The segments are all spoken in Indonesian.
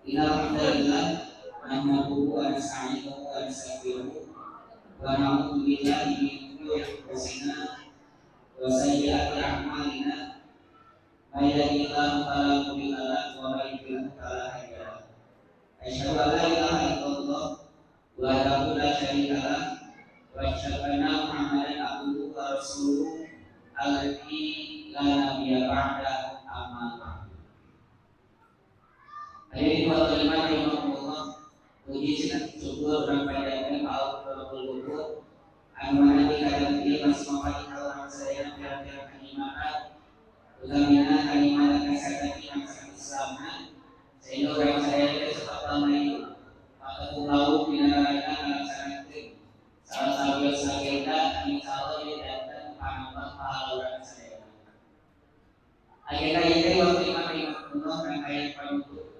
Alhamdulillah nahmaduhu wa nasta'inuhu wa nastaghfiruh wa na'udzu billahi min shururi anfusina wa sayyi'ati a'malina may yahdihillahu fala mudilla lahu wa may yudlil fala hadiya lahu. Asyhadu an la ilaha illallah wahdahu la syarika lah wa asyhadu anna Muhammadan abduhu wa rasuluh alladzi la nabiyya ba'da amma ba'du. Hadirin wa hadirat rahimakumullah, puji senang syukur dan panjatkan Allah Rabbul Ghafur anu mana dikadang dia masih mempati orang saya kira-kira kalimat utamina kalimat kesehatan masyarakat Islam sehingga orang saya itu seperti ramai maka tahu binaranya melaksanakan salah satu agenda insya Allah datang panambah pahala orang saya. Agenda ini waktu lima rangkaian penutup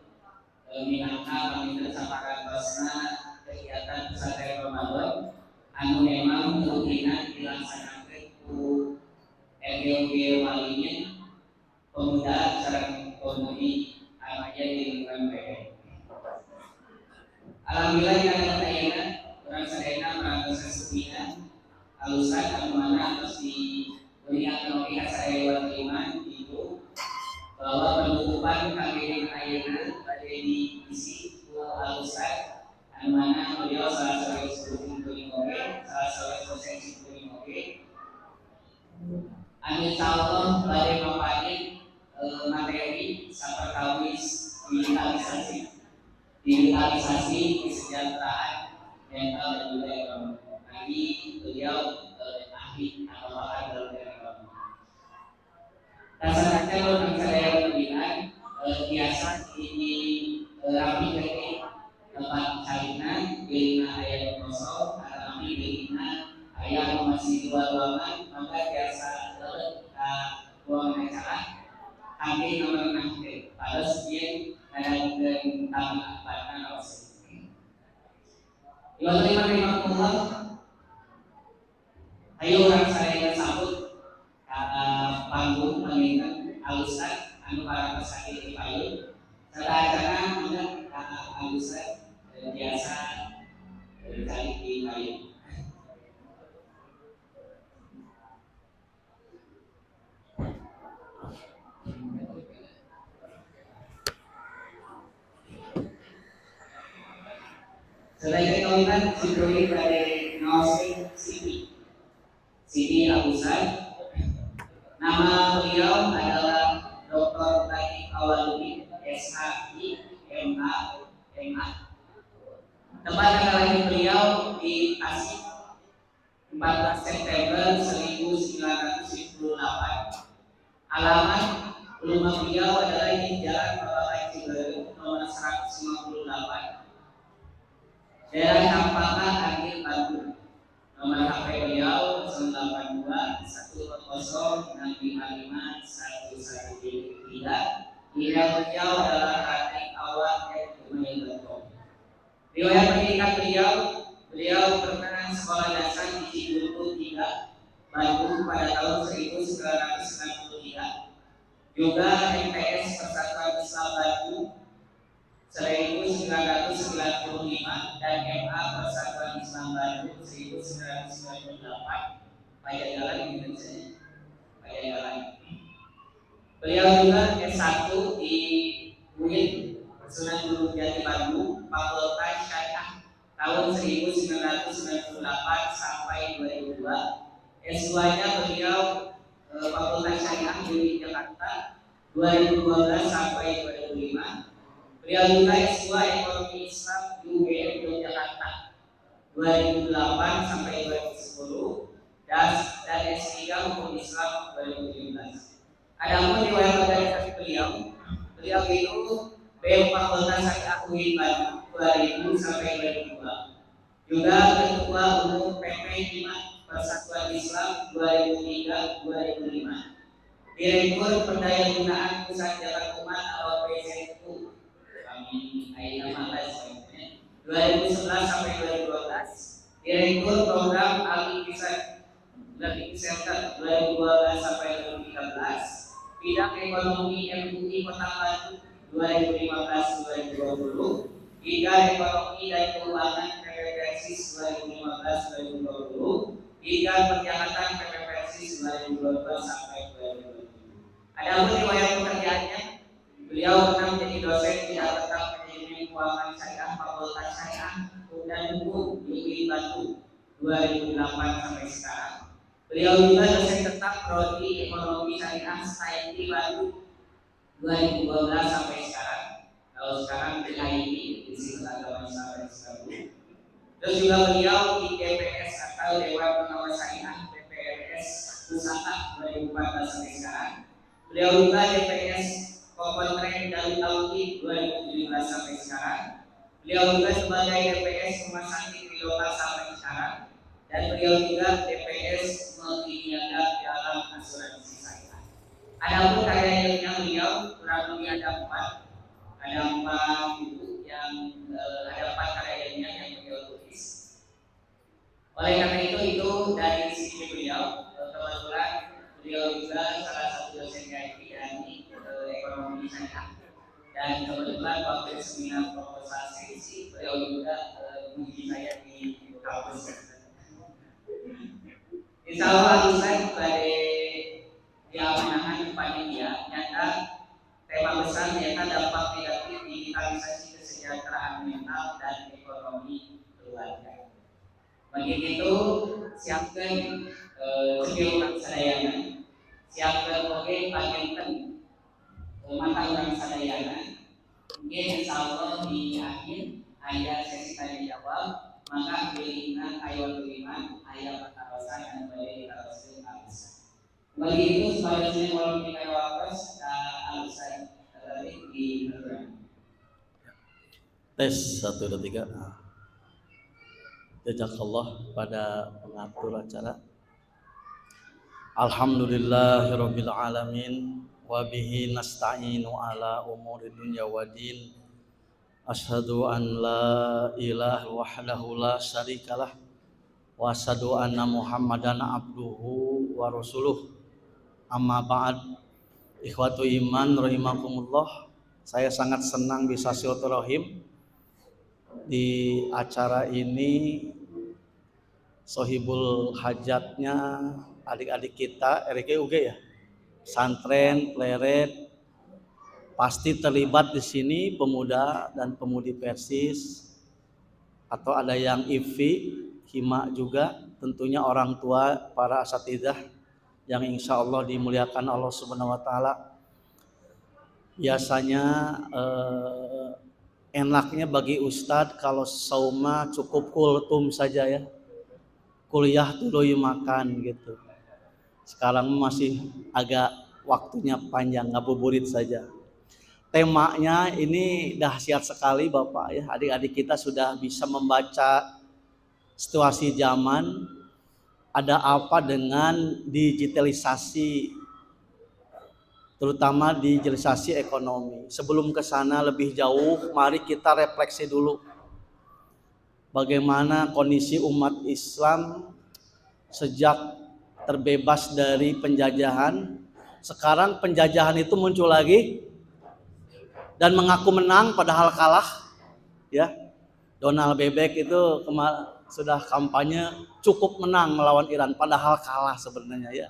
minangka pamitan samparan basna kegiatan pesantren Ramadan anu memang rutin dilaksanakan ku FGUG Walinya pemuda sareng ekonomi remaja di lingkungan PDI. Alhamdulillah yang ayeuna urang sadayana merangkos sesupina alusan anu mana terus diberikan oleh sadaya iman itu bahwa penutupan kami ayeuna diisi alusan anu mana beliau salah satu studi kulinoge, salah satu dosen kulinoge. Insya Allah bari mapani materi saperkawis digitalisasi kesejahteraan mental dan juga ekonomi. Tadi beliau ahli atau pakar dalam ekonomi. Dasarnya kalau saya pembinaan biasa ini rapi dari tempat salinan bilina ayat kosong atau bilina ayat masih dua ruangan maka biasa ruangan acara kami nomor 6 pada sekian ada dan taman apartemen awas. Lima ayo orang saya sambut panggung pengingat alusan anu para pesakit di payung serta acara mengingat alusan biasa cari di payung. Selain kawinan sidoi dari Nosing Siti Abusan. Nama beliau adalah Dr. Baik Awaludin SHI MA. Tempat lahir beliau di Tasik 14 September 1998. Alamat rumah beliau adalah di Jalan Bapak Ciberem nomor 158. Daerah Campaka Agil Bandung. Nomor HP beliau 082 140 655 113. Email beliau adalah ratikawak@gmail.com. Riwayat pendidikan beliau pernah sekolah dasar di Cibuntu 3 Bandung pada tahun 1993. Juga MTS Persatuan Islam Bandung 1995 dan MA Persatuan Islam Bandung 1998. Pajagalan Indonesia. Beliau juga S1 di UIN Sunan Gunung Jati Bandung, Fakultas Syariah tahun 1998 sampai 2002. S2-nya beliau Fakultas Syariah di Jakarta 2012 sampai 2005. Beliau juga S2 Ekonomi Islam di UGM Yogyakarta 2008 sampai 2010 dan S3 Hukum Islam 2017. Adapun riwayat organisasi beliau itu BEM Fakultas Syariah UIN Bandung 2000 sampai 2002. Juga Ketua Umum PP Hima Persatuan Islam 2003-2005. Direktur Pendayagunaan Pusat Jalan Umat atau PJU 2011 sampai 2012. Direktur Program Alih Learning Center 2012 sampai 2013. Bidang Ekonomi MUI Kota Bandung 2015-2020, hingga ekonomi dan keuangan PPPRSIS 2015-2020, hingga penjahatan PPPRSIS 2012 sampai 2020. Adapun riwayat pekerjaannya, beliau pernah menjadi dosen tidak tetap manajemen keuangan syariah Fakultas Syariah dan Hukum di UIN Batu 2008 sampai sekarang. Beliau juga dosen tetap prodi Ekonomi Syariah STIP Batu 2012 sampai sekarang. Kalau sekarang PKIP di sini agama sampai sekarang. Terus juga beliau di DPS atau Dewan Pengawas Syariah DPRS Pusaka 2014 sampai sekarang. Beliau juga DPS Komponen dari Tauhid 2017 sampai sekarang. Beliau juga sebagai DPS Rumah Sakit di lokal sampai sekarang. Dan beliau juga DPS Multiniaga dalam asuransi syariah. Adapun karya-karyanya beliau kurang lebih ada 4 buku yang ada 4 karyanya yang beliau tulis. Oleh karena itu dari sisi beliau kebetulan beliau juga salah satu dosen GIP yakni ekonomi syariah, dan kebetulan waktu seminar proposal skripsi beliau juga menguji saya di kampus. Insya Allah saya sebagai diamanahan panitia nyata tema besar yaitu dampak negatif digitalisasi kesejahteraan mental dan ekonomi keluarga. Begitu siapkan skill sadayana, siapkan oke bagian mata orang sadayana. Mungkin insya Allah di akhir ada sesi tanya jawab, maka pilihkan ayat kelima ayat pertarosan dan boleh ditarosin alusan. Begitu sebaliknya walau kita wakas alusan tadi di program. Tes 1, 2, 3. Jazakallah pada pengatur acara. Alhamdulillahirabbil alamin wa bihi nasta'inu ala umuri dunya waddin. Asyhadu an la ilaha wahdahu la syarikalah wa asyhadu anna Muhammadan abduhu wa rasuluh. Amma ba'd. Ikhwatu iman rahimakumullah. Saya sangat senang bisa silaturahim di acara ini. Sohibul hajatnya adik-adik kita RKUG ya, santren, pleret, pasti terlibat di sini pemuda dan pemudi Persis, atau ada yang IFI, Hima juga, tentunya orang tua, para asatidzah yang insya Allah dimuliakan Allah Subhanahu Wa Taala. Biasanya enaknya bagi Ustadz kalau sauma cukup kultum saja ya, kuliah dulu makan gitu. Sekarang masih agak waktunya panjang, ngabuburit saja. Temanya ini dahsyat sekali Bapak ya, adik-adik kita sudah bisa membaca situasi zaman, ada apa dengan digitalisasi, terutama digitalisasi ekonomi. Sebelum ke sana lebih jauh, mari kita refleksi dulu bagaimana kondisi umat Islam sejak terbebas dari penjajahan. Sekarang penjajahan itu muncul lagi dan mengaku menang padahal kalah ya. Donald Bebek itu sudah kampanye cukup menang melawan Iran padahal kalah sebenarnya ya.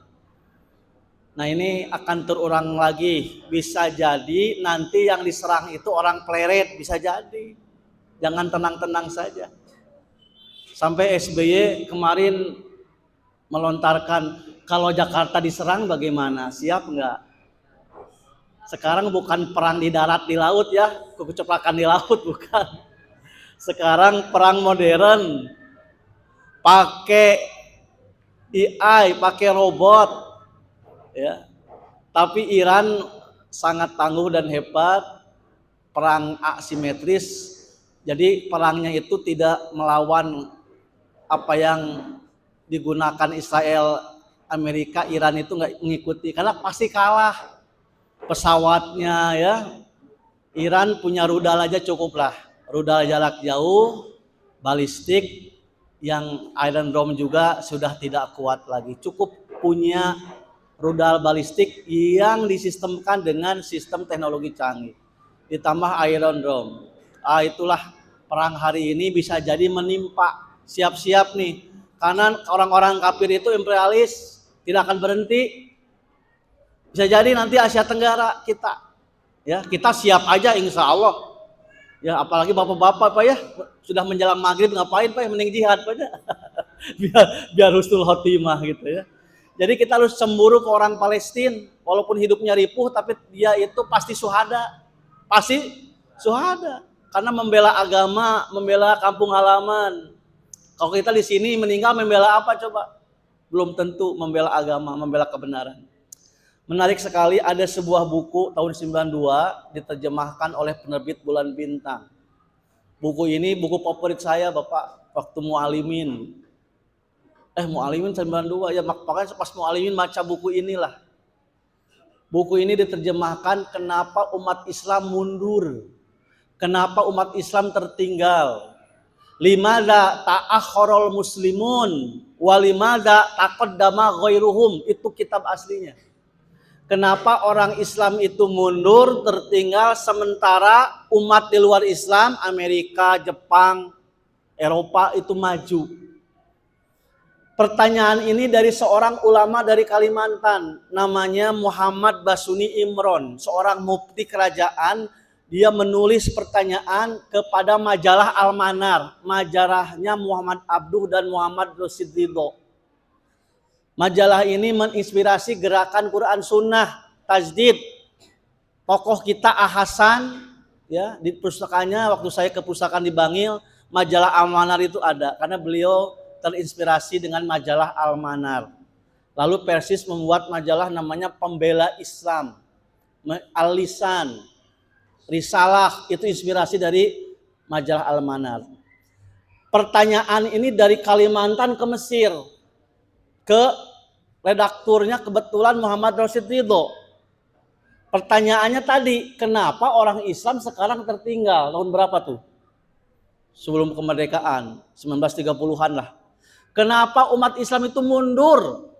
Nah ini akan terulang lagi, bisa jadi nanti yang diserang itu orang pleret, bisa jadi. Jangan tenang-tenang saja. Sampai SBY kemarin melontarkan, kalau Jakarta diserang bagaimana, siap enggak? Sekarang bukan perang di darat, di laut ya, keceplakan di laut bukan. Sekarang perang modern, pakai AI, pakai robot, ya. Tapi Iran sangat tangguh dan hebat, perang asimetris. Jadi perangnya itu tidak melawan apa yang digunakan Israel, Amerika, Iran itu nggak mengikuti karena pasti kalah. Pesawatnya ya, Iran punya rudal aja cukuplah, rudal jarak jauh, balistik, yang Iron Dome juga sudah tidak kuat lagi. Cukup punya rudal balistik yang disistemkan dengan sistem teknologi canggih. ditambah Iron Dome. Itulah perang hari ini bisa jadi menimpa. Siap-siap nih, karena orang-orang kafir itu imperialis, tidak akan berhenti. Bisa jadi nanti Asia Tenggara kita siap aja insya Allah. Ya apalagi bapak-bapak Pak ya, sudah menjelang maghrib ngapain Pak, mending jihad Pak ya. biar husnul khotimah gitu ya. Jadi kita harus cemburu ke orang Palestina, walaupun hidupnya ripuh tapi dia itu pasti syuhada. Pasti syuhada karena membela agama, membela kampung halaman. Kalau kita di sini meninggal membela apa coba? Belum tentu membela agama, membela kebenaran. Menarik sekali, ada sebuah buku tahun 92 diterjemahkan oleh penerbit Bulan Bintang. Buku ini buku favorit saya Bapak waktu mualimin. Mualimin 92 ya, makanya pas mualimin baca buku inilah. Buku ini diterjemahkan kenapa umat Islam mundur. Kenapa umat Islam tertinggal. Limadza ta'akhkharul muslimun walimada taqaddama ghairuhum, itu kitab aslinya. Kenapa orang Islam itu mundur, tertinggal, sementara umat di luar Islam, Amerika, Jepang, Eropa itu maju. Pertanyaan ini dari seorang ulama dari Kalimantan, namanya Muhammad Basuni Imron, seorang mufti kerajaan. Dia menulis pertanyaan kepada majalah Al-Manar, majalahnya Muhammad Abduh dan Muhammad Rasid Ridho. Majalah ini menginspirasi gerakan Quran Sunnah, tajdid. Tokoh kita Hasan, ya, di pustakanya waktu saya ke pustakaan di Bangil, majalah Al-Manar itu ada karena beliau terinspirasi dengan majalah Al-Manar. Lalu Persis membuat majalah namanya Pembela Islam, Al-Lisan, Risalah, itu inspirasi dari majalah Al-Manar. Pertanyaan ini dari Kalimantan ke Mesir, ke redakturnya kebetulan Muhammad Rasid Ridho. Pertanyaannya tadi, kenapa orang Islam sekarang tertinggal? Tahun berapa tuh? Sebelum kemerdekaan, 1930-an lah. Kenapa umat Islam itu mundur?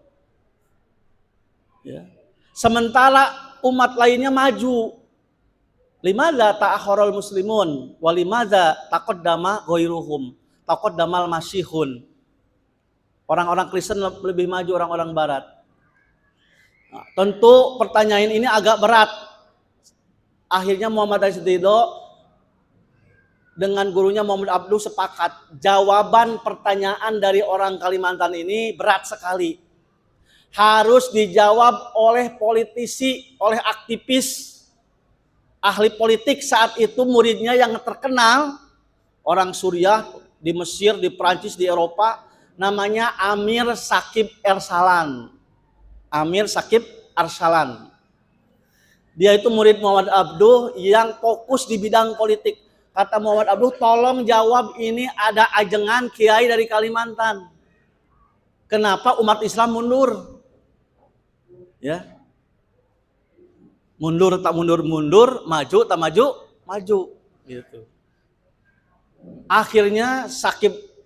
Ya. Sementara umat lainnya maju. Limadza ta'akhkharul muslimun walimadza taqaddama ghairuhum, taqaddamal masihun. Orang-orang Kristen lebih maju orang-orang barat. Nah, tentu pertanyaan ini agak berat. Akhirnya Muhammad Rasid Ridho dengan gurunya Muhammad Abduh sepakat. Jawaban pertanyaan dari orang Kalimantan ini berat sekali. Harus dijawab oleh politisi, oleh aktivis, ahli politik saat itu. Muridnya yang terkenal, orang Suriah, di Mesir, di Prancis, di Eropa, namanya Amir Saqib Arsalan. Amir Saqib Arsalan. Dia itu murid Muhammad Abduh yang fokus di bidang politik. Kata Muhammad Abduh, tolong jawab ini, ada ajengan kiai dari Kalimantan. Kenapa umat Islam mundur? Ya. Mundur tak mundur, mundur, maju tak maju, maju. Gitu. Akhirnya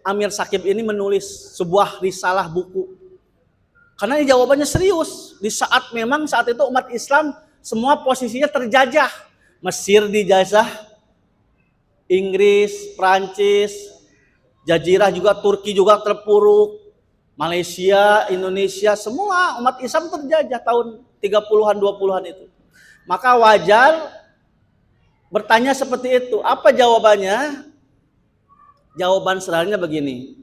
Amir Saqib ini menulis sebuah risalah buku. Karena ini jawabannya serius. Di saat itu umat Islam semua posisinya terjajah. Mesir dijajah, Inggris, Prancis, Jazirah juga, Turki juga terpuruk, Malaysia, Indonesia, semua umat Islam terjajah tahun 30-an, 20-an itu. Maka wajar bertanya seperti itu. Apa jawabannya? Jawaban sederhananya begini.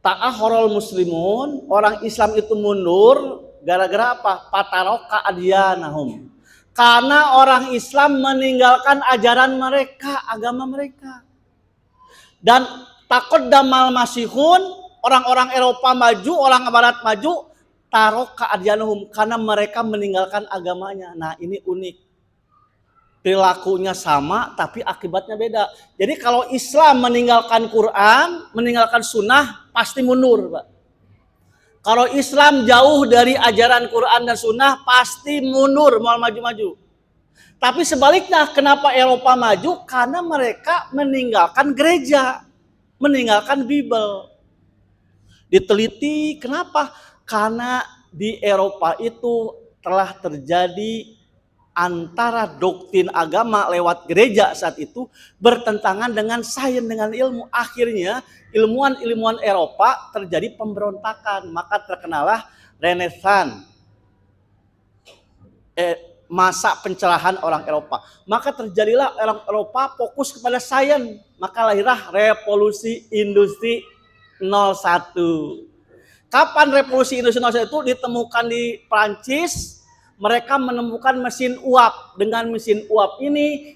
Ta'akhkharul muslimun, orang Islam itu mundur gara-gara apa? Fataroka adyanahum. Karena orang Islam meninggalkan ajaran mereka, agama mereka. Dan taqaddamal masihun, orang-orang Eropa maju, orang Barat maju, taroka adyanahum, karena mereka meninggalkan agamanya. Nah, ini unik. Perilakunya sama tapi akibatnya beda. Jadi kalau Islam meninggalkan Quran, meninggalkan sunnah, pasti mundur, Pak. Kalau Islam jauh dari ajaran Quran dan sunnah, pasti mundur, mau maju-maju. Tapi sebaliknya, kenapa Eropa maju? Karena mereka meninggalkan gereja, meninggalkan Bible. Diteliti, kenapa? Karena di Eropa itu telah terjadi antara doktrin agama lewat gereja saat itu bertentangan dengan sains, dengan ilmu. Akhirnya ilmuwan-ilmuwan Eropa terjadi pemberontakan, maka terkenalah Renaissance, masa pencerahan orang Eropa. Maka terjadilah orang Eropa fokus kepada sains, maka lahirlah revolusi industri 01. Kapan revolusi industri 01 itu ditemukan di Prancis? Mereka menemukan mesin uap. Dengan mesin uap ini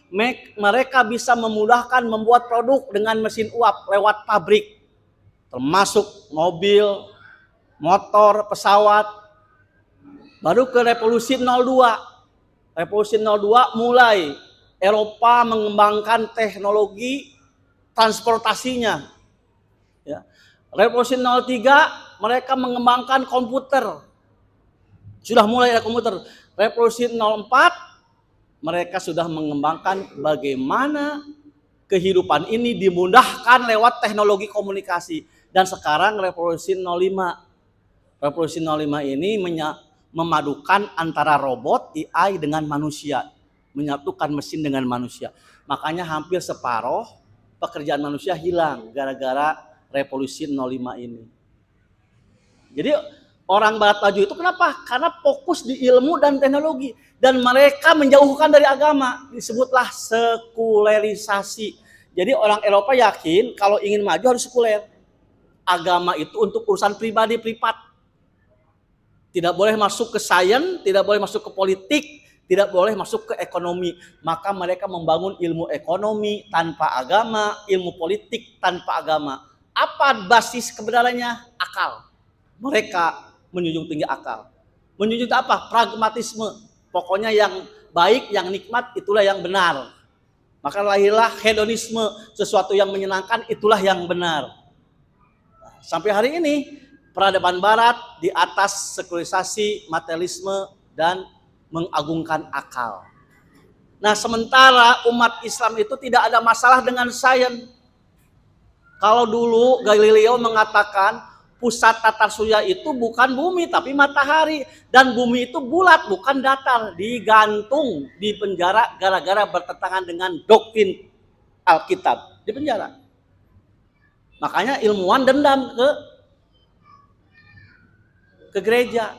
mereka bisa memudahkan membuat produk dengan mesin uap lewat pabrik, termasuk mobil, motor, pesawat. Baru ke revolusi 02. Revolusi 02 mulai Eropa mengembangkan teknologi transportasinya. Ya. Revolusi 03 mereka mengembangkan komputer. Sudah mulai ada komputer. Revolusi 04 mereka sudah mengembangkan bagaimana kehidupan ini dimudahkan lewat teknologi komunikasi. Dan sekarang revolusi 05. Revolusi 05 ini memadukan antara robot, AI dengan manusia. Menyatukan mesin dengan manusia. Makanya hampir separuh pekerjaan manusia hilang gara-gara revolusi 05 ini. Jadi orang barat maju itu kenapa? Karena fokus di ilmu dan teknologi. Dan mereka menjauhkan dari agama. Disebutlah sekulerisasi. Jadi orang Eropa yakin kalau ingin maju harus sekuler. Agama itu untuk urusan pribadi, privat. Tidak boleh masuk ke sains, tidak boleh masuk ke politik, tidak boleh masuk ke ekonomi. Maka mereka membangun ilmu ekonomi tanpa agama, ilmu politik tanpa agama. Apa basis kebenarannya? Akal. Mereka menjunjung tinggi akal. Menjunjung apa? Pragmatisme. Pokoknya yang baik, yang nikmat, itulah yang benar. Maka lahirlah hedonisme, sesuatu yang menyenangkan, itulah yang benar. Sampai hari ini, peradaban barat di atas sekularisasi, materialisme, dan mengagungkan akal. Nah, sementara umat Islam itu tidak ada masalah dengan sains. Kalau dulu Galileo mengatakan pusat tata surya itu bukan bumi tapi matahari, dan bumi itu bulat bukan datar, digantung di penjara gara-gara bertentangan dengan doktrin Alkitab, di penjara. Makanya ilmuwan dendam ke gereja.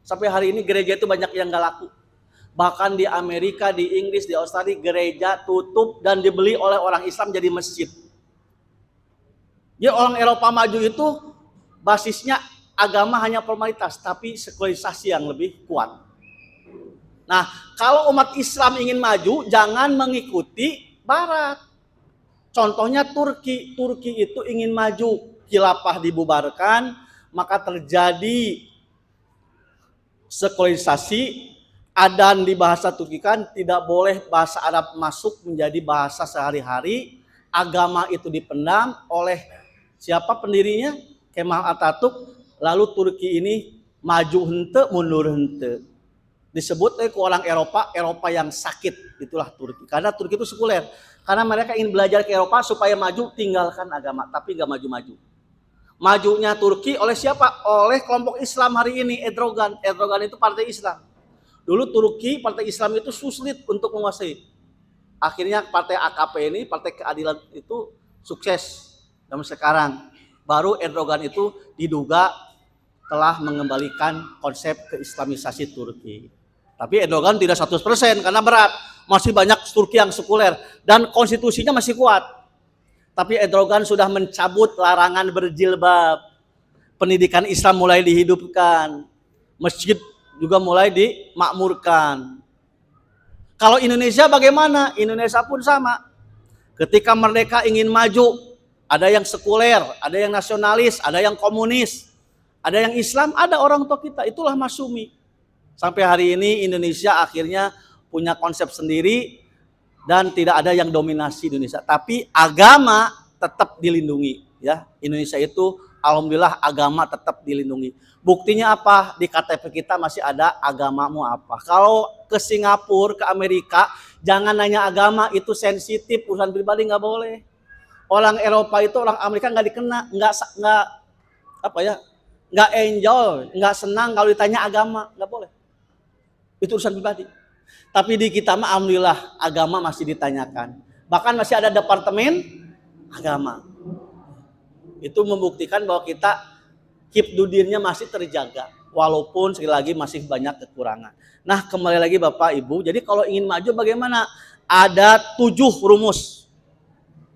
Sampai hari ini gereja itu banyak yang gak laku. Bahkan di Amerika, di Inggris, di Australia gereja tutup dan dibeli oleh orang Islam jadi masjid. Jadi orang Eropa maju itu basisnya agama hanya formalitas, tapi sekularisasi yang lebih kuat. Nah, kalau umat Islam ingin maju, jangan mengikuti Barat. Contohnya Turki. Turki itu ingin maju, khilafah dibubarkan, maka terjadi sekularisasi. Adzan di bahasa Turki kan tidak boleh bahasa Arab masuk menjadi bahasa sehari-hari. Agama itu dipendam oleh siapa pendirinya? Kemal Atatürk. Lalu Turki ini maju hente, mundur hente. Disebut oleh orang Eropa yang sakit. Itulah Turki. Karena Turki itu sekuler. Karena mereka ingin belajar ke Eropa supaya maju, tinggalkan agama. Tapi gak maju-maju. Majunya Turki oleh siapa? Oleh kelompok Islam hari ini, Erdogan. Erdogan itu partai Islam. Dulu Turki, partai Islam itu sulit untuk menguasai. Akhirnya partai AKP ini, partai keadilan itu sukses. Dan sekarang baru Erdogan itu diduga telah mengembalikan konsep keislamisasi Turki. Tapi Erdogan tidak 100% karena berat. Masih banyak Turki yang sekuler. Dan konstitusinya masih kuat. Tapi Erdogan sudah mencabut larangan berjilbab. Pendidikan Islam mulai dihidupkan. Masjid juga mulai dimakmurkan. Kalau Indonesia bagaimana? Indonesia pun sama. Ketika merdeka ingin maju, ada yang sekuler, ada yang nasionalis, ada yang komunis, ada yang Islam, ada orang tua kita. Itulah Masyumi. Sampai hari ini Indonesia akhirnya punya konsep sendiri dan tidak ada yang dominasi Indonesia. Tapi agama tetap dilindungi. Ya, Indonesia itu alhamdulillah agama tetap dilindungi. Buktinya apa? Di KTP kita masih ada agamamu apa. Kalau ke Singapura, ke Amerika, jangan nanya agama, itu sensitif, urusan pribadi nggak boleh. Orang Eropa itu, orang Amerika nggak dikena, nggak enjoy, nggak senang kalau ditanya agama, nggak boleh. Itu urusan pribadi. Tapi di kita mah alhamdulillah agama masih ditanyakan. Bahkan masih ada departemen agama. Itu membuktikan bahwa kita hibdudinnya masih terjaga. Walaupun sekali lagi masih banyak kekurangan. Nah, kembali lagi Bapak Ibu, jadi kalau ingin maju bagaimana? Ada 7 rumus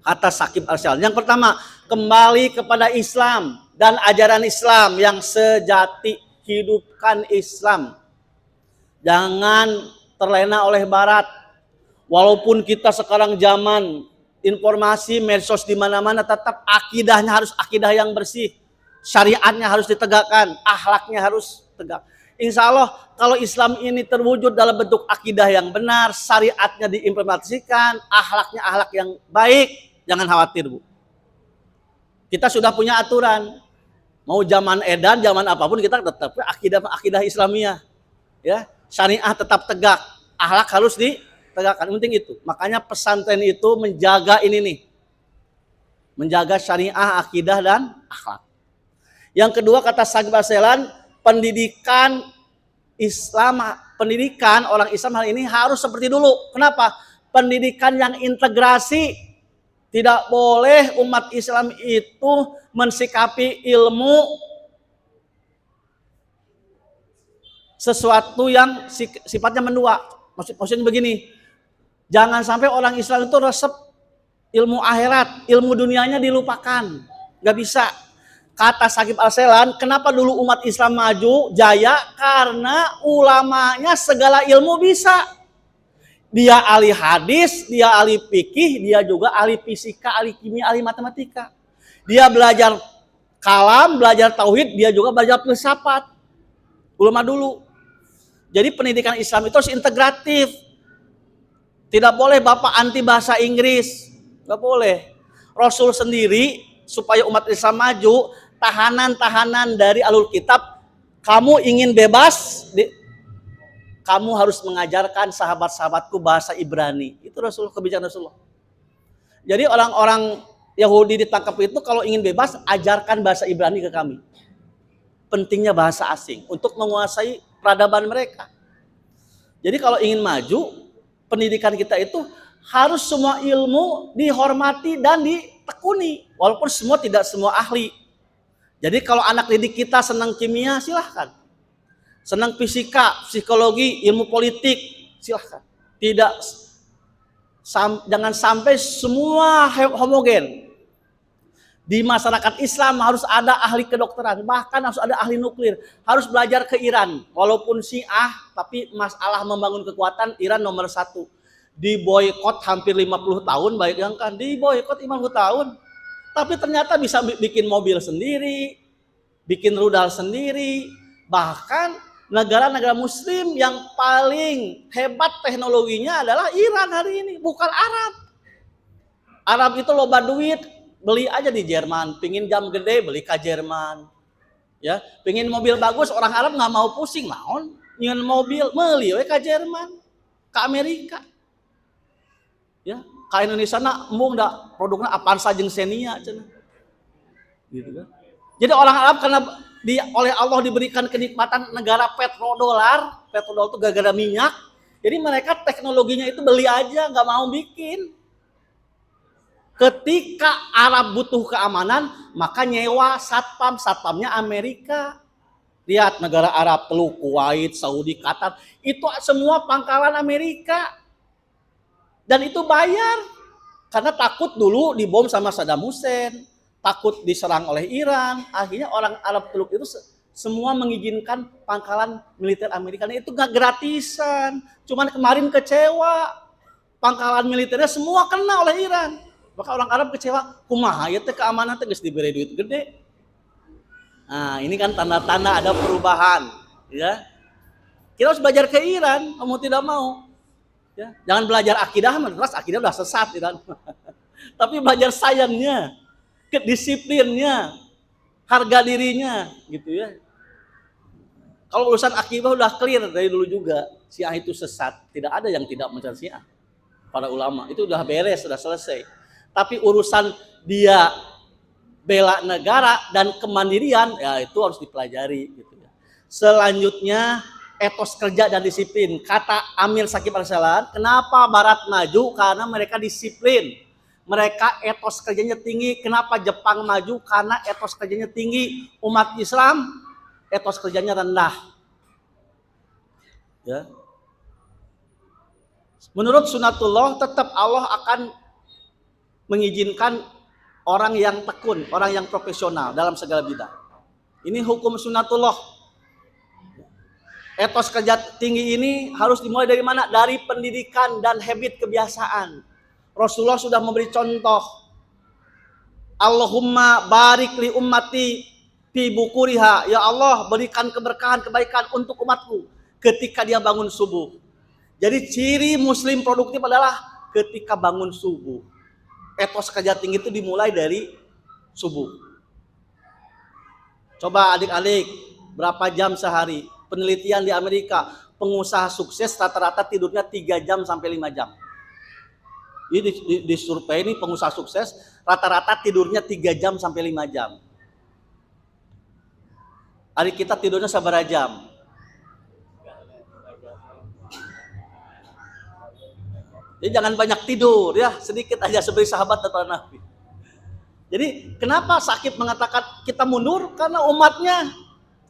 kata Syakib Al-Syal. Yang pertama, kembali kepada Islam dan ajaran Islam yang sejati. Hidupkan Islam. Jangan terlena oleh Barat. Walaupun kita sekarang zaman informasi medsos di mana-mana, tetap akidahnya harus akidah yang bersih. Syariatnya harus ditegakkan, akhlaknya harus tegak. Insya Allah kalau Islam ini terwujud dalam bentuk akidah yang benar, syariatnya diimplementasikan, akhlaknya akhlak yang baik, jangan khawatir Bu. Kita sudah punya aturan. Mau zaman edan, zaman apapun kita tetap akidah Islamiyah. Ya, syariah tetap tegak, akhlak harus ditegakkan. Penting itu. Makanya pesantren itu menjaga ini nih. Menjaga syariah, akidah dan akhlak. Yang kedua kata Syakib Al-Syal, pendidikan Islam, pendidikan orang Islam hal ini harus seperti dulu. Kenapa? Pendidikan yang integrasi. Tidak boleh umat Islam itu mensikapi ilmu sesuatu yang sifatnya mendua. Maksudnya begini, jangan sampai orang Islam itu resep ilmu akhirat, ilmu dunianya dilupakan. Gak bisa. Kata Syakib Al-Syal, kenapa dulu umat Islam maju, jaya? Karena ulamanya segala ilmu bisa. Dia ahli hadis, dia ahli fikih, dia juga ahli fisika, ahli kimia, ahli matematika. Dia belajar kalam, belajar tauhid, dia juga belajar filsafat. Ulama dulu. Jadi pendidikan Islam itu harus integratif. Tidak boleh Bapak anti bahasa Inggris. Gak boleh. Rasul sendiri supaya umat Islam maju, tahanan-tahanan dari Ahlul Kitab, kamu ingin bebas, kamu harus mengajarkan sahabat-sahabatku bahasa Ibrani. Itu kebijakan Rasulullah. Jadi orang-orang Yahudi ditangkap itu kalau ingin bebas, ajarkan bahasa Ibrani ke kami. Pentingnya bahasa asing untuk menguasai peradaban mereka. Jadi kalau ingin maju, pendidikan kita itu harus semua ilmu dihormati dan ditekuni. Walaupun tidak semua ahli. Jadi kalau anak didik kita senang kimia, silahkan. Senang fisika, psikologi, ilmu politik, silahkan. Jangan sampai semua homogen. Di masyarakat Islam harus ada ahli kedokteran, bahkan harus ada ahli nuklir. Harus belajar ke Iran. Walaupun Syiah, tapi masalah membangun kekuatan, Iran nomor 1. Diboykot hampir 50 tahun, bayangkan, diboykot 50 tahun. Tapi ternyata bisa bikin mobil sendiri, bikin rudal sendiri. Bahkan negara-negara muslim yang paling hebat teknologinya adalah Iran hari ini, bukan Arab. Arab itu loba duit, beli aja di Jerman. Pingin jam gede, beli ke Jerman. Ya, pingin mobil bagus, orang Arab nggak mau pusing, naon ingin mobil, beli ke Jerman, ke Amerika. Ya, ke Indonesia nak embung dah produknya apaan saja Xenia cenah. Gitu kan. Jadi orang Arab karena oleh Allah diberikan kenikmatan negara petrodollar itu gara-gara minyak. Jadi mereka teknologinya itu beli aja, nggak mau bikin. Ketika Arab butuh keamanan, maka nyewa satpamnya Amerika. Lihat negara Arab, Teluk, Kuwait, Saudi, Qatar, itu semua pangkalan Amerika. Dan itu bayar. Karena takut dulu dibom sama Saddam Hussein. Takut diserang oleh Iran. Akhirnya orang Arab Teluk itu semua mengizinkan pangkalan militer Amerika. Itu gak gratisan. Cuman kemarin kecewa. Pangkalan militernya semua kena oleh Iran. Maka orang Arab kecewa. Kumaha ya teh keamanan teh geus diberi duit gede. Nah ini kan tanda-tanda ada perubahan. Ya. Kita harus belajar ke Iran. Kamu tidak mau. Ya, jangan belajar akidah, terus akidah udah sesat, ya. Tapi belajar sayangnya, kedisiplinnya, harga dirinya, gitu ya. Kalau urusan akidah udah clear dari dulu juga, Syiah itu sesat, tidak ada yang tidak mencari Syiah. Para ulama itu udah beres, sudah selesai. Tapi urusan dia bela negara dan kemandirian, ya itu harus dipelajari, gitu ya. Selanjutnya etos kerja dan disiplin. Kata Amir Shakib Al-Salan, kenapa Barat maju? Karena mereka disiplin. Mereka etos kerjanya tinggi. Kenapa Jepang maju? Karena etos kerjanya tinggi. Umat Islam etos kerjanya rendah. Ya. Menurut sunatullah, tetap Allah akan mengizinkan orang yang tekun, orang yang profesional dalam segala bidang. Ini hukum sunatullah. Etos kerja tinggi ini harus dimulai dari mana? Dari pendidikan dan habit kebiasaan. Rasulullah sudah memberi contoh. Allahumma barik li ummati fi bukuriha. Ya Allah, berikan keberkahan, kebaikan untuk umatku ketika dia bangun subuh. Jadi ciri muslim produktif adalah ketika bangun subuh. Etos kerja tinggi itu dimulai dari subuh. Coba adik-adik, berapa jam sehari? Penelitian di Amerika, pengusaha sukses rata-rata tidurnya 3 jam sampai 5 jam. Ini di survei ini pengusaha sukses rata-rata tidurnya 3 jam sampai 5 jam. Hari kita tidurnya seberapa jam? Jadi jangan banyak tidur ya, sedikit aja seperti sahabat dan Nabi. Jadi kenapa Shakib mengatakan kita mundur? Karena umatnya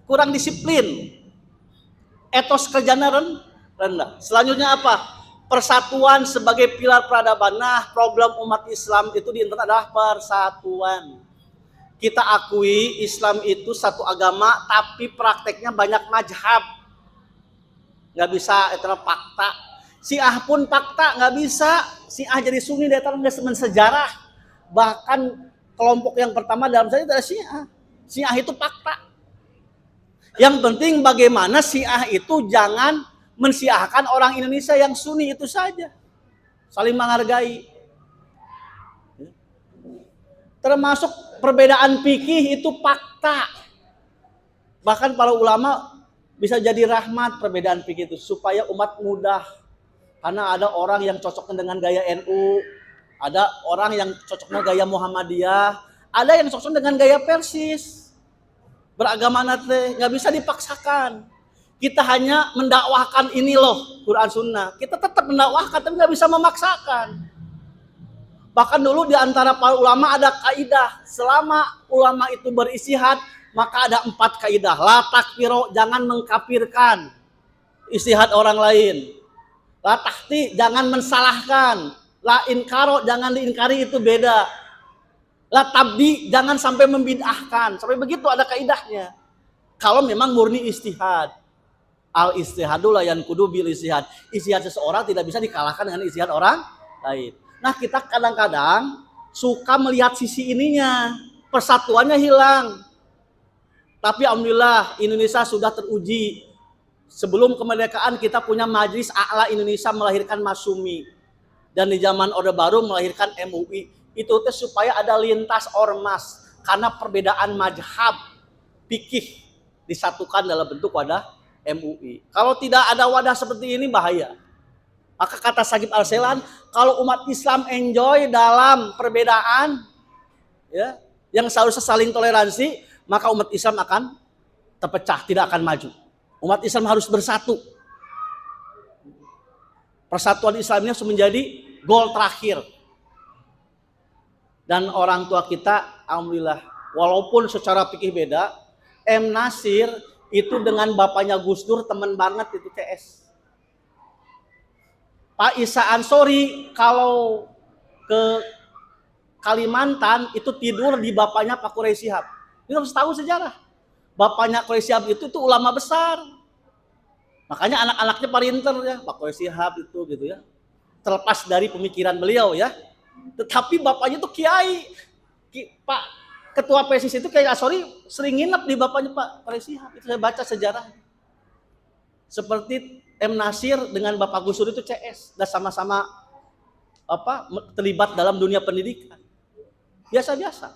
kurang disiplin. Etos kerjanya rendah. Selanjutnya apa? Persatuan sebagai pilar peradaban. Nah, problem umat Islam itu di internet adalah persatuan. Kita akui Islam itu satu agama, tapi prakteknya banyak mazhab. Nggak bisa, itu fakta. Syiah pun fakta, nggak bisa. Syiah jadi Sunni, dia tahu nggak sejarah. Bahkan kelompok yang pertama dalam saya adalah Syiah. Syiah itu fakta. Yang penting bagaimana Syiah itu jangan mensyiahkan orang Indonesia yang Sunni, itu saja. Saling menghargai. Termasuk perbedaan fikih itu fakta. Bahkan para ulama bisa jadi rahmat perbedaan fikih itu supaya umat mudah. Karena ada orang yang cocoknya dengan gaya NU, ada orang yang cocoknya gaya Muhammadiyah, ada yang cocok dengan gaya Persis. Beragama nate nggak bisa dipaksakan. Kita hanya mendakwahkan ini loh Quran Sunnah. Kita tetap mendakwahkan tapi nggak bisa memaksakan. Bahkan dulu di antara para ulama ada kaidah, selama ulama itu beristihad maka ada 4 kaidah. La takfiro, jangan mengkafirkan istihad orang lain. La tahti, jangan mensalahkan. La inkaro, jangan diingkari, itu beda. La tabdi, jangan sampai membid'ahkan. Sampai begitu ada kaidahnya. Kalau memang murni istihad. Al istihadu la yanqudu bil istihad. Istihad seseorang tidak bisa dikalahkan dengan istihad orang lain. Nah, kita kadang-kadang suka melihat sisi ininya. Persatuannya hilang. Tapi alhamdulillah Indonesia sudah teruji. Sebelum kemerdekaan kita punya Majelis A'la Indonesia melahirkan Masumi. Dan di zaman Orde Baru melahirkan MUI. Itu supaya ada lintas ormas, karena perbedaan mazhab fikih disatukan dalam bentuk wadah MUI. Kalau tidak ada wadah seperti ini bahaya. Maka kata Shakib Al-Salan, kalau umat Islam enjoy dalam perbedaan ya, yang seharusnya saling toleransi, maka umat Islam akan terpecah, tidak akan maju. Umat Islam harus bersatu. Persatuan Islam ini harus menjadi goal terakhir. Dan orang tua kita, alhamdulillah, walaupun secara fikih beda, M. Nasir itu dengan bapaknya Gus Dur teman banget itu CS. Pak Isa Ansori kalau ke Kalimantan itu tidur di bapaknya Pak Quraish Shihab. Itu harus tahu sejarah. Bapaknya Quraish Shihab itu ulama besar. Makanya anak-anaknya parinter ya, Pak Quraish Shihab itu gitu ya. Terlepas dari pemikiran beliau ya. Tetapi bapaknya tuh kiai. Pak Ketua PSIS itu Kiai Ansori sering nginep di bapaknya Pak Quraish Shihab. Itu saya baca sejarah. Seperti M. Nasir dengan Bapak Gus Dur itu CS. Dan sama-sama terlibat dalam dunia pendidikan. Biasa-biasa.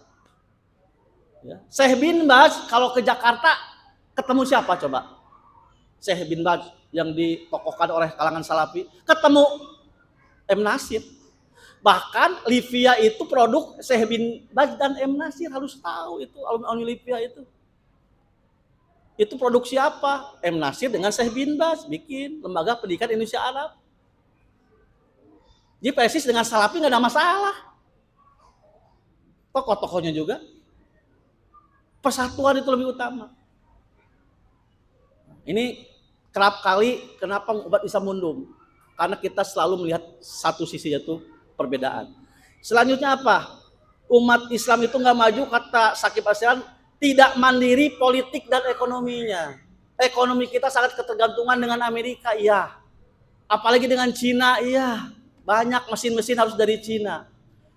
Ya. Syekh bin Baz kalau ke Jakarta ketemu siapa coba? Syekh bin Baz yang ditokohkan oleh kalangan Salafi. Ketemu M. Nasir. Bahkan Libya itu produk Syekh bin Baz dan M. Nasir, harus tahu itu alumni Libya itu. Itu produksi apa? M. Nasir dengan Syekh bin Baz bikin Lembaga Pendidikan Indonesia Arab. Jadi persis dengan Salafi nggak ada masalah. Tokoh-tokohnya juga. Persatuan itu lebih utama. Ini kerap kali kenapa umat Islam mundur? Karena kita selalu melihat satu sisi, yaitu perbedaan. Selanjutnya apa? Umat Islam itu nggak maju, kata Syakib Al-Sailan, tidak mandiri politik dan ekonominya. Ekonomi kita sangat ketergantungan dengan Amerika, iya. Apalagi dengan Cina, iya. Banyak mesin-mesin harus dari Cina.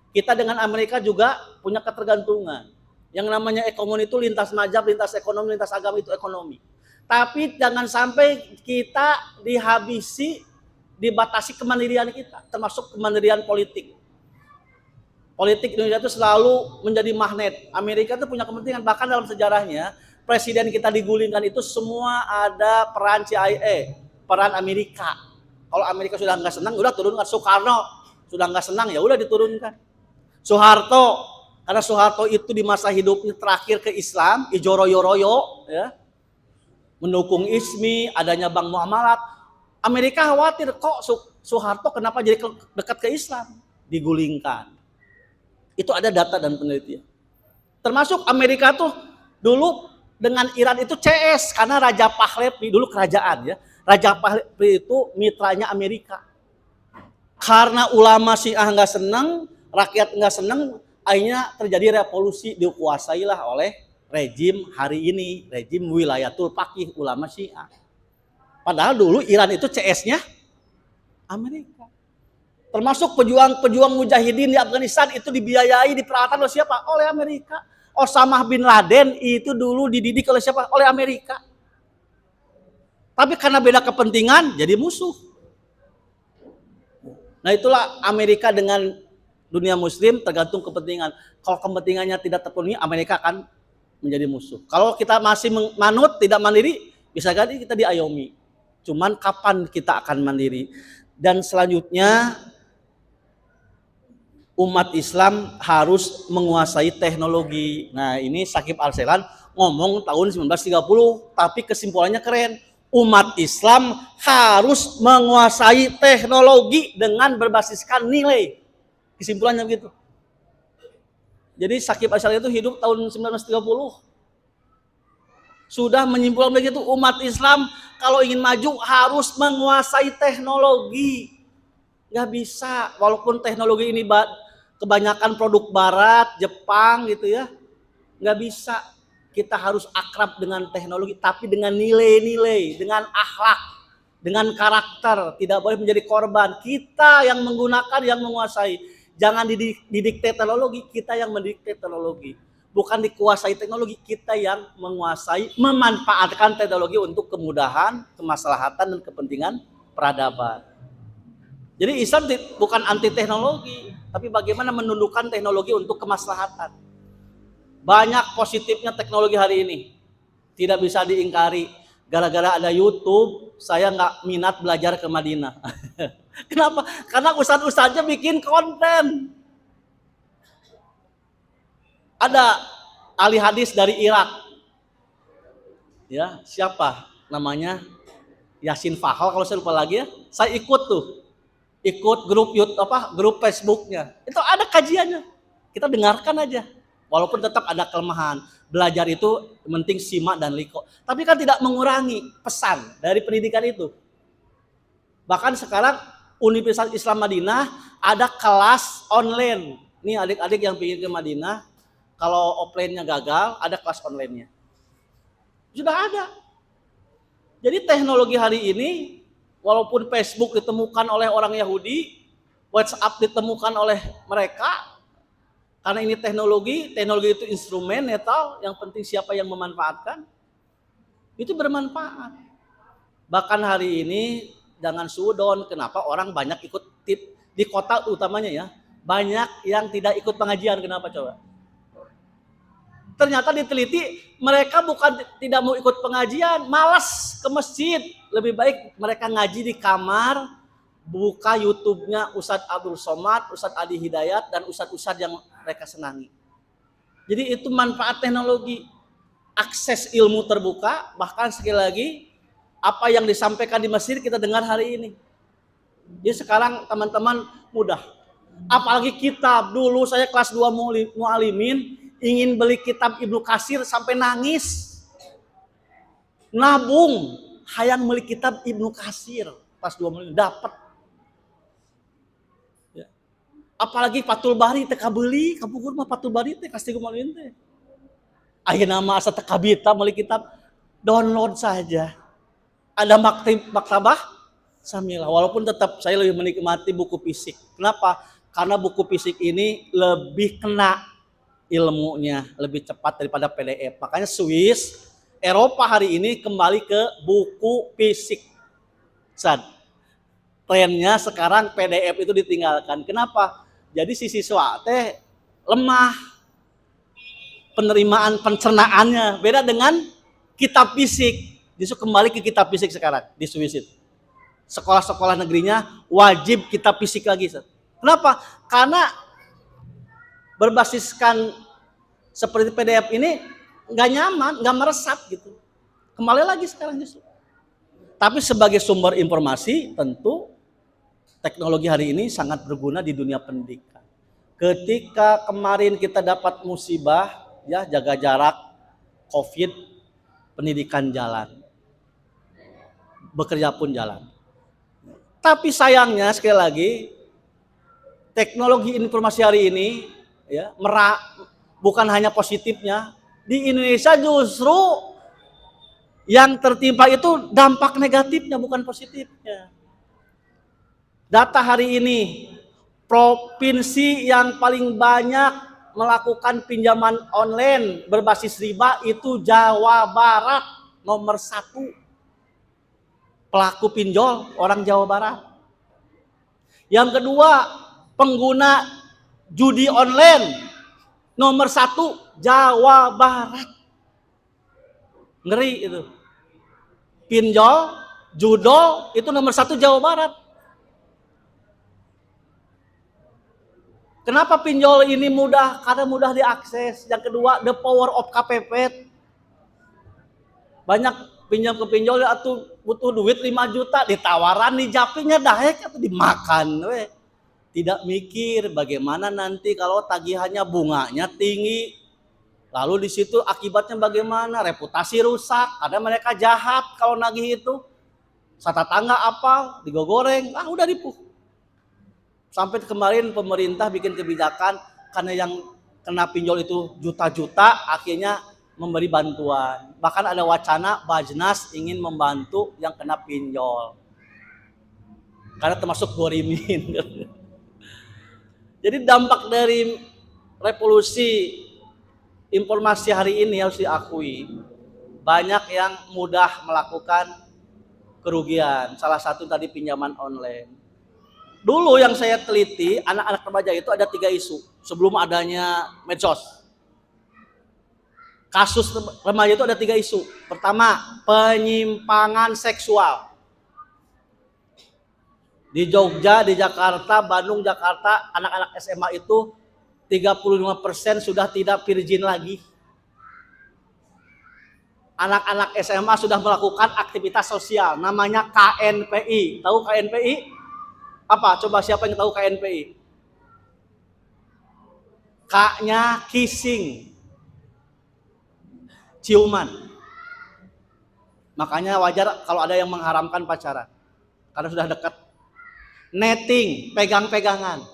Kita dengan Amerika juga punya ketergantungan. Yang namanya ekonomi itu lintas mazhab, lintas ekonomi, lintas agama, itu ekonomi. Tapi jangan sampai kita dihabisi, dibatasi kemandirian kita, termasuk kemandirian politik. Politik Indonesia itu selalu menjadi magnet. Amerika itu punya kepentingan, bahkan dalam sejarahnya presiden kita digulingkan itu semua ada peran CIA, peran Amerika. Kalau Amerika sudah nggak senang, udah turunkan. Soekarno sudah nggak senang, ya udah diturunkan. Soeharto, karena Soeharto itu di masa hidupnya terakhir ke Islam, ijoroyo-royo, ya, mendukung ISMI, adanya bank muamalat. Amerika khawatir, kok Soeharto kenapa jadi dekat ke Islam? Digulingkan. Itu ada data dan penelitian. Termasuk Amerika tuh dulu dengan Iran itu CS, karena Raja Pahlavi dulu kerajaan, ya. Raja Pahlavi itu mitranya Amerika. Karena ulama Syiah nggak senang, rakyat nggak senang, akhirnya terjadi revolusi, dikuasailah oleh rejim hari ini, rejim Wilayatul Faqih, ulama Syiah. Padahal dulu Iran itu CS-nya Amerika. Termasuk pejuang-pejuang mujahidin di Afghanistan itu dibiayai, diperalatan oleh siapa? Oleh Amerika. Osama bin Laden itu dulu dididik oleh siapa? Oleh Amerika. Tapi karena beda kepentingan jadi musuh. Nah itulah Amerika dengan dunia muslim tergantung kepentingan. Kalau kepentingannya tidak terpenuhi, Amerika akan menjadi musuh. Kalau kita masih manut, tidak mandiri, bisa jadi kita diayomi. Cuman kapan kita akan mandiri? Dan selanjutnya umat Islam harus menguasai teknologi. Nah ini Syakib Al-Sailan ngomong tahun 1930, tapi kesimpulannya keren. Umat Islam harus menguasai teknologi dengan berbasiskan nilai. Kesimpulannya begitu. Jadi Syakib Al-Sailan itu hidup tahun 1930. Sudah menyimpulkan begitu, umat Islam kalau ingin maju harus menguasai teknologi. Nggak bisa, walaupun teknologi ini kebanyakan produk barat, Jepang gitu ya. Nggak bisa. Kita harus akrab dengan teknologi, tapi dengan nilai-nilai, dengan akhlak, dengan karakter. Tidak boleh menjadi korban. Kita yang menggunakan, yang menguasai. Jangan didikte teknologi, kita yang mendikte teknologi. Bukan dikuasai teknologi, kita yang menguasai, memanfaatkan teknologi untuk kemudahan, kemaslahatan, dan kepentingan peradaban. Jadi Islam bukan anti teknologi, tapi bagaimana menundukkan teknologi untuk kemaslahatan. Banyak positifnya teknologi hari ini, tidak bisa diingkari. Gara-gara ada YouTube, saya nggak minat belajar ke Madinah. Kenapa? Karena ustadz-ustadznya bikin konten. Ada ahli hadis dari Irak, ya siapa namanya, Yasin Fahal kalau saya lupa lagi ya. Saya ikut tuh, ikut grup YouTube grup Facebooknya. Itu ada kajiannya, kita dengarkan aja. Walaupun tetap ada kelemahan. Belajar itu penting simak dan liko. Tapi kan tidak mengurangi pesan dari pendidikan itu. Bahkan sekarang Universitas Islam Madinah ada kelas online. Ini adik-adik yang ingin ke Madinah, kalau offline-nya gagal, ada kelas online-nya. Sudah ada. Jadi teknologi hari ini, walaupun Facebook ditemukan oleh orang Yahudi, WhatsApp ditemukan oleh mereka, karena ini teknologi itu instrumen netral, yang penting siapa yang memanfaatkan, itu bermanfaat. Bahkan hari ini, jangan sudon, kenapa orang banyak ikut di kota utamanya ya, banyak yang tidak ikut pengajian, kenapa coba? Ternyata diteliti, mereka bukan tidak mau ikut pengajian, malas ke masjid. Lebih baik mereka ngaji di kamar, buka YouTube-nya Ustadz Abdul Somad, Ustadz Adi Hidayat, dan Ustadz-Ustadz yang mereka senangi. Jadi itu manfaat teknologi. akses ilmu terbuka, bahkan sekali lagi apa yang disampaikan di Mesir kita dengar hari ini. Jadi sekarang teman-teman mudah. Apalagi kitab, dulu saya kelas 2 mualimin ingin beli kitab Ibnu Katsir sampai nangis. Nabung, hayang beli kitab Ibnu Katsir, kelas 2 mualimin dapat. Ya. Apalagi Fathul Bari teh kabeli, kapukur mah Fathul Bari teh kelas 3 mualimin teh. Ayeuna mah asa teu kabita beli kitab, download saja. Ada maktabah Samilah, walaupun tetap saya lebih menikmati buku fisik. Kenapa? Karena buku fisik ini lebih kena ilmunya, lebih cepat daripada PDF. Makanya Swiss, Eropa hari ini kembali ke buku fisik. Trennya sekarang PDF itu ditinggalkan. Kenapa? Jadi si siswa teh lemah penerimaan pencernaannya, beda dengan kitab fisik. Justru kembali ke kitab fisik sekarang di Swiss itu. Sekolah-sekolah negerinya wajib kitab fisik lagi. Kenapa? Karena berbasiskan seperti PDF ini nggak nyaman, nggak meresap gitu. Kembali lagi sekarang justru. Tapi sebagai sumber informasi tentu teknologi hari ini sangat berguna di dunia pendidikan. Ketika kemarin kita dapat musibah, ya jaga jarak, COVID, pendidikan jalan, bekerja pun jalan. Tapi sayangnya sekali lagi teknologi informasi hari ini ya bukan hanya positifnya, di Indonesia justru yang tertimpa itu dampak negatifnya bukan positifnya. Data hari ini provinsi yang paling banyak melakukan pinjaman online berbasis riba itu Jawa Barat nomor 1. Pelaku pinjol orang Jawa Barat. Yang kedua, pengguna judi online nomor 1 Jawa Barat. Ngeri itu. Pinjol, judol itu nomor 1 Jawa Barat. Kenapa pinjol ini mudah? Karena mudah diakses. Yang kedua, the power of KPP. Banyak pinjam ke pinjol atau butuh duit 5 juta, ditawaran di japinya dahek atau dimakan. Tidak mikir bagaimana nanti kalau tagihannya bunganya tinggi. Lalu di situ akibatnya bagaimana? Reputasi rusak, ada mereka jahat kalau nagih itu. Sata tangga apa? Digoreng, udah ripuh. Sampai kemarin pemerintah bikin kebijakan karena yang kena pinjol itu juta-juta, akhirnya memberi bantuan. Bahkan ada wacana Bajnas ingin membantu yang kena pinjol. Karena termasuk gorimin. Jadi dampak dari revolusi informasi hari ini harus diakui. Banyak yang mudah melakukan kerugian. Salah satu tadi pinjaman online. Dulu yang saya teliti, anak-anak remaja itu ada 3 isu sebelum adanya medsos. Kasus remaja itu ada 3 isu. Pertama, penyimpangan seksual. Di Jogja, di Jakarta, Bandung, Jakarta, anak-anak SMA itu 35% sudah tidak virgin lagi. Anak-anak SMA sudah melakukan aktivitas sosial, namanya KNPI. Tahu KNPI? Apa? Coba siapa yang tahu KNPI? K-nya kissing. Ciuman. Makanya wajar kalau ada yang mengharamkan pacaran. Karena sudah dekat. Netting, pegang-pegangan.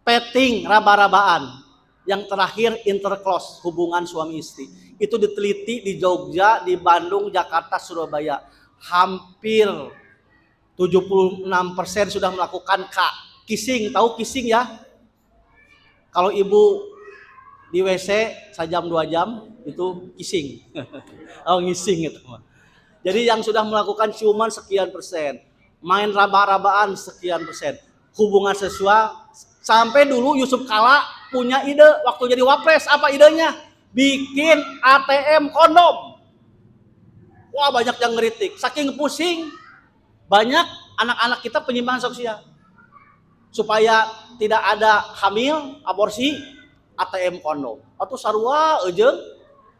Petting, raba-rabaan. Yang terakhir interclose, hubungan suami istri. Itu diteliti di Jogja, di Bandung, Jakarta, Surabaya. Hampir 76% sudah melakukan kissing. Tahu kissing ya? Kalau ibu di WC sejam 2 jam itu kissing. Oh, ngissing itu. Jadi yang sudah melakukan ciuman sekian persen, main raba-rabaan sekian persen, hubungan seksual. Sampai dulu Yusuf Kala punya ide waktu jadi wapres. Apa idenya? Bikin ATM kondom. Wah, banyak yang ngeritik. Saking pusing, banyak anak-anak kita penyimpangan seksual. Supaya tidak ada hamil, aborsi, ATM kondom. Atau sarua ejeng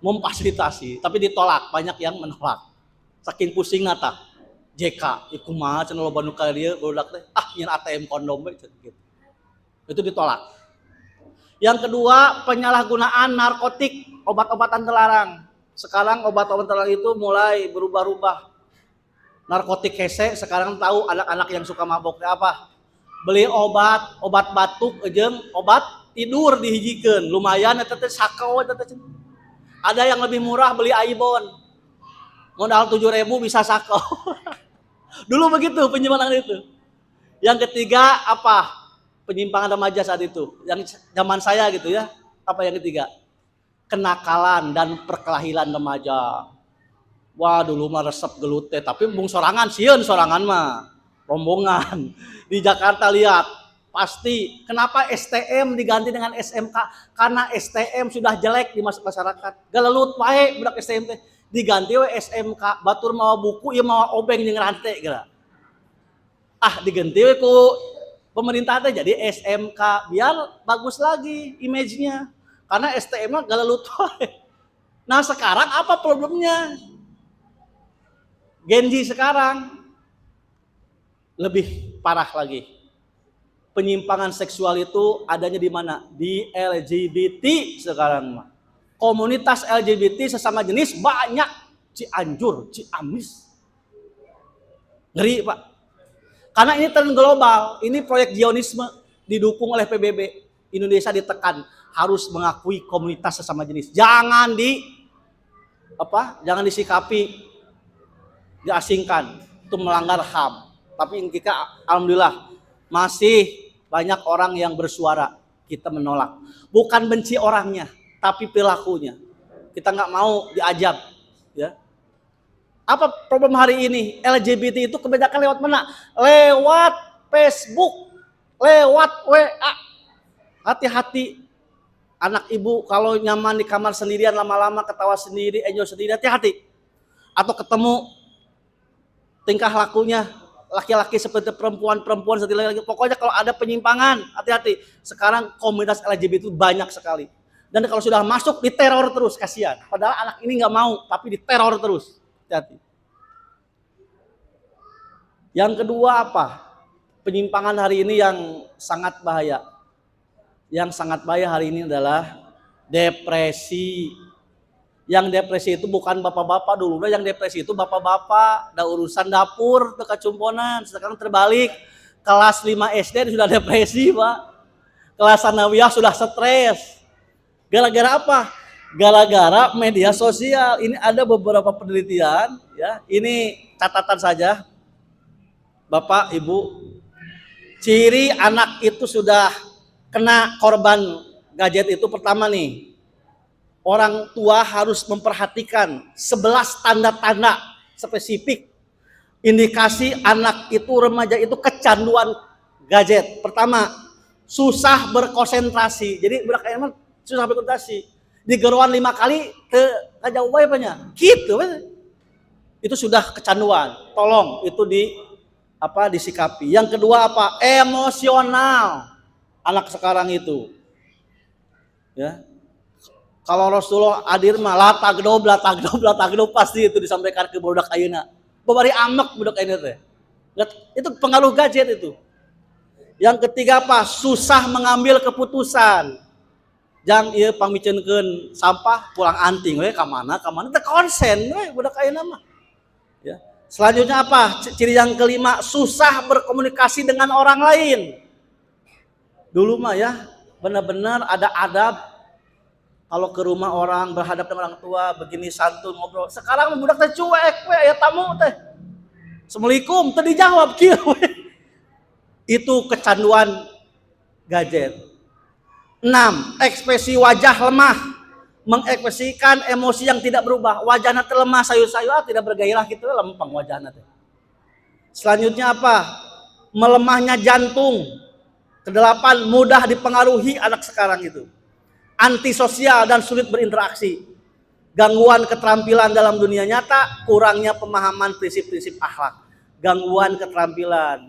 memfasilitasi, tapi ditolak, banyak yang menolak. Saking pusing nata. JK, iku mah cenah loba nu ka dieu budak teh, nyeun ATM kondom we gitu. Itu ditolak. Yang kedua, penyalahgunaan narkotik, obat-obatan terlarang. Sekarang obat-obatan terlarang itu mulai berubah-ubah. Narkotik hese sekarang tahu anak-anak yang suka mabok apa? Beli obat batuk jeung obat tidur dihijikeun. Lumayan eta teh sakau eta teh. Ada yang lebih murah beli Aibon. Modal 7.000 bisa sakau. Dulu begitu penyimpangan itu. Yang ketiga apa? Penyimpangan remaja saat itu. Yang zaman saya gitu ya. Apa yang ketiga? Kenakalan dan perkelahian remaja. Wah dulu mah resep gelut teh, tapi bung sorangan sieun sorangan mah rombongan. Di Jakarta lihat pasti kenapa STM diganti dengan SMK, karena STM sudah jelek di masyarakat. Galelut wae budak STM teh diganti we SMK, batur mawa buku ieu mawa obeng jeung rantai geura. Diganti we ku pemerintah teh jadi SMK biar bagus lagi image-nya. Karena STM mah galelut wae. Nah, sekarang apa problemnya? Gen Z sekarang lebih parah lagi. Penyimpangan seksual itu adanya di mana? Di LGBT sekarang mah. Komunitas LGBT sesama jenis banyak. Cianjur, Ciamis. Ngeri, Pak. Karena ini tren global, ini proyek Zionisme didukung oleh PBB. Indonesia ditekan harus mengakui komunitas sesama jenis. Jangan disikapi diasingkan, itu melanggar HAM. Tapi kita alhamdulillah masih banyak orang yang bersuara, kita menolak. Bukan benci orangnya, tapi perilakunya. Kita nggak mau diajab, ya. Apa problem hari ini? LGBT itu kebanyakan lewat mana? Lewat Facebook, lewat WA. Hati-hati. Anak ibu kalau nyaman di kamar sendirian lama-lama ketawa sendiri, enjoy sendiri, hati-hati. Atau ketemu tingkah lakunya laki-laki seperti perempuan seperti laki-laki. Pokoknya kalau ada penyimpangan, hati-hati. Sekarang komunitas LGBT itu banyak sekali. Dan kalau sudah masuk diteror terus, kasihan. Padahal anak ini nggak mau, tapi diteror terus. Hati-hati. Yang kedua apa? Penyimpangan hari ini yang sangat bahaya. Yang sangat bahaya hari ini adalah depresi. Yang depresi itu bukan bapak-bapak dulu, yang depresi itu bapak-bapak, ada urusan dapur, kecumponan. Sekarang terbalik, kelas 5 SD sudah depresi, Pak. Kelas sanawiyah sudah stres. Gara-gara apa? Gara-gara media sosial. Ini ada beberapa penelitian, ya. Ini catatan saja, Bapak, Ibu. Ciri anak itu sudah kena korban gadget itu pertama nih. Orang tua harus memperhatikan 11 tanda-tanda spesifik indikasi anak itu, remaja itu kecanduan gadget. Pertama, susah berkonsentrasi. Jadi budak emang susah berkonsentrasi. Digeruan 5 kali ke kajauh bae banyak. Gitu. Itu sudah kecanduan. Tolong itu disikapi. Yang kedua apa? Emosional. Anak sekarang itu. Ya. Kalau Rasulullah hadir mah latagdob pasti itu disampaikan ke budak ayeuna. Babari amek budak ayeuna teh. Itu pengaruh gadget itu. Yang ketiga apa? Susah mengambil keputusan. Jang ieu pamicenkeun sampah pulang anting we ka mana teu konsen we budak ayeuna mah. Ya. Selanjutnya apa? Ciri yang kelima, susah berkomunikasi dengan orang lain. Dulu mah ya, benar-benar ada adab. Kalau ke rumah orang berhadap dengan orang tua begini santun ngobrol. Sekarang budak teh cuek we aya tamu teh. Assalamualaikum teu dijawab kieu we. Itu kecanduan gadget. 6. Ekspresi wajah lemah. Mengekspresikan emosi yang tidak berubah. Wajahna teh lemah, sayu-sayu tidak bergairah gitu, lempeng wajahna teh. Selanjutnya apa? Melemahnya jantung. Kedelapan, mudah dipengaruhi anak sekarang itu. Antisosial dan sulit berinteraksi. Gangguan keterampilan dalam dunia nyata, kurangnya pemahaman prinsip-prinsip akhlak. Gangguan keterampilan.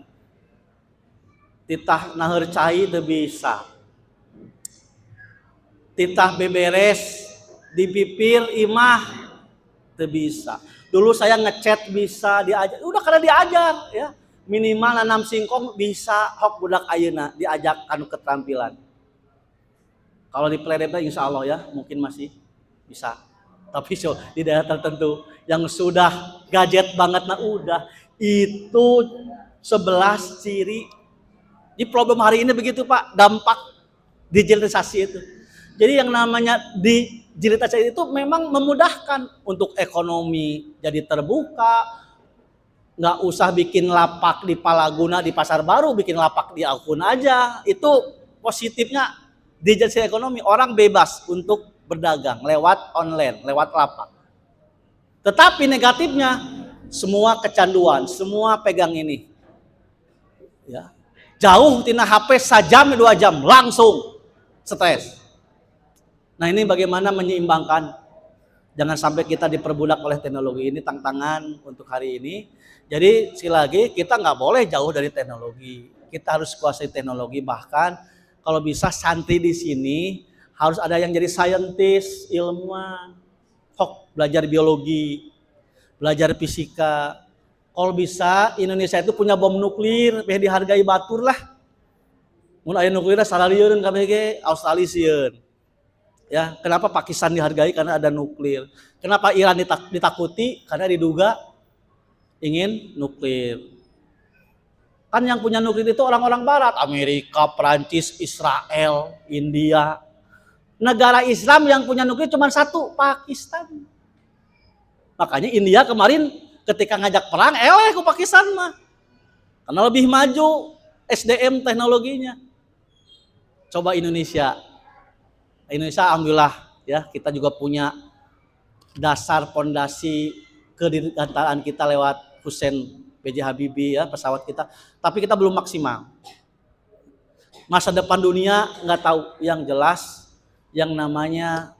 Titah naheur cai teu bisa. Titah beberes di bibir imah teu bisa. Dulu saya ngechat bisa diajar, udah karena diajar ya. Minimal nanam singkong bisa, hok budak ayeuna diajak anu keterampilan. Kalau di Pledebda insya Allah ya mungkin masih bisa. Tapi so, di daerah tertentu yang sudah gadget banget nah udah itu 11 ciri. Di problem hari ini begitu Pak, dampak digitalisasi itu. Jadi yang namanya digitalisasi itu memang memudahkan untuk ekonomi jadi terbuka, nggak usah bikin lapak di Palaguna di Pasar Baru, bikin lapak di Alkun aja. Itu positifnya digitalisasi ekonomi, orang bebas untuk berdagang lewat online, lewat lapak. Tetapi negatifnya semua kecanduan, semua pegang ini. Ya. Jauh tina HP sajam 2 jam langsung stres. Nah ini bagaimana menyeimbangkan, jangan sampai kita diperbudak oleh teknologi, ini tantangan untuk hari ini. Jadi sekali lagi kita nggak boleh jauh dari teknologi, kita harus kuasai teknologi, bahkan kalau bisa santri di sini harus ada yang jadi saintis, ilmuwan, belajar biologi, belajar fisika. Kalau bisa Indonesia itu punya bom nuklir, dihargai batur lah. Mun aya nuklir salalieureun KBG Australia sieun. Ya, kenapa Pakistan dihargai? Karena ada nuklir. Kenapa Iran ditakuti? Karena diduga ingin nuklir. Kan yang punya nuklir itu orang-orang barat, Amerika, Perancis, Israel, India. Negara Islam yang punya nuklir cuma satu, Pakistan. Makanya India kemarin ketika ngajak perang, ku Pakistan mah. Karena lebih maju SDM teknologinya. Coba Indonesia. Indonesia alhamdulillah ya, kita juga punya dasar pondasi kedirgantaraan kita lewat Hussein B.J. Habibie ya, pesawat kita. Tapi kita belum maksimal. Masa depan dunia nggak tahu, yang jelas yang namanya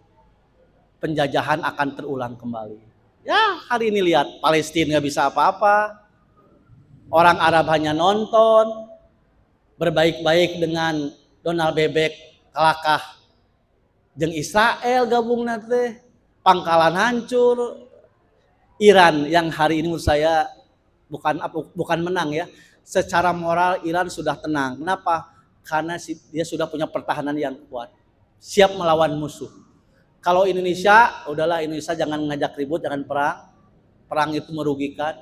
penjajahan akan terulang kembali. Ya hari ini lihat Palestina nggak bisa apa-apa, orang Arab hanya nonton, berbaik-baik dengan Donald Bebek kalakah jeung Israel gabung nanti, pangkalan hancur. Iran yang hari ini menurut saya bukan menang ya, secara moral Iran sudah tenang. Kenapa? Karena dia sudah punya pertahanan yang kuat, siap melawan musuh. Kalau Indonesia, udahlah Indonesia jangan ngajak ribut, jangan perang. Perang itu merugikan.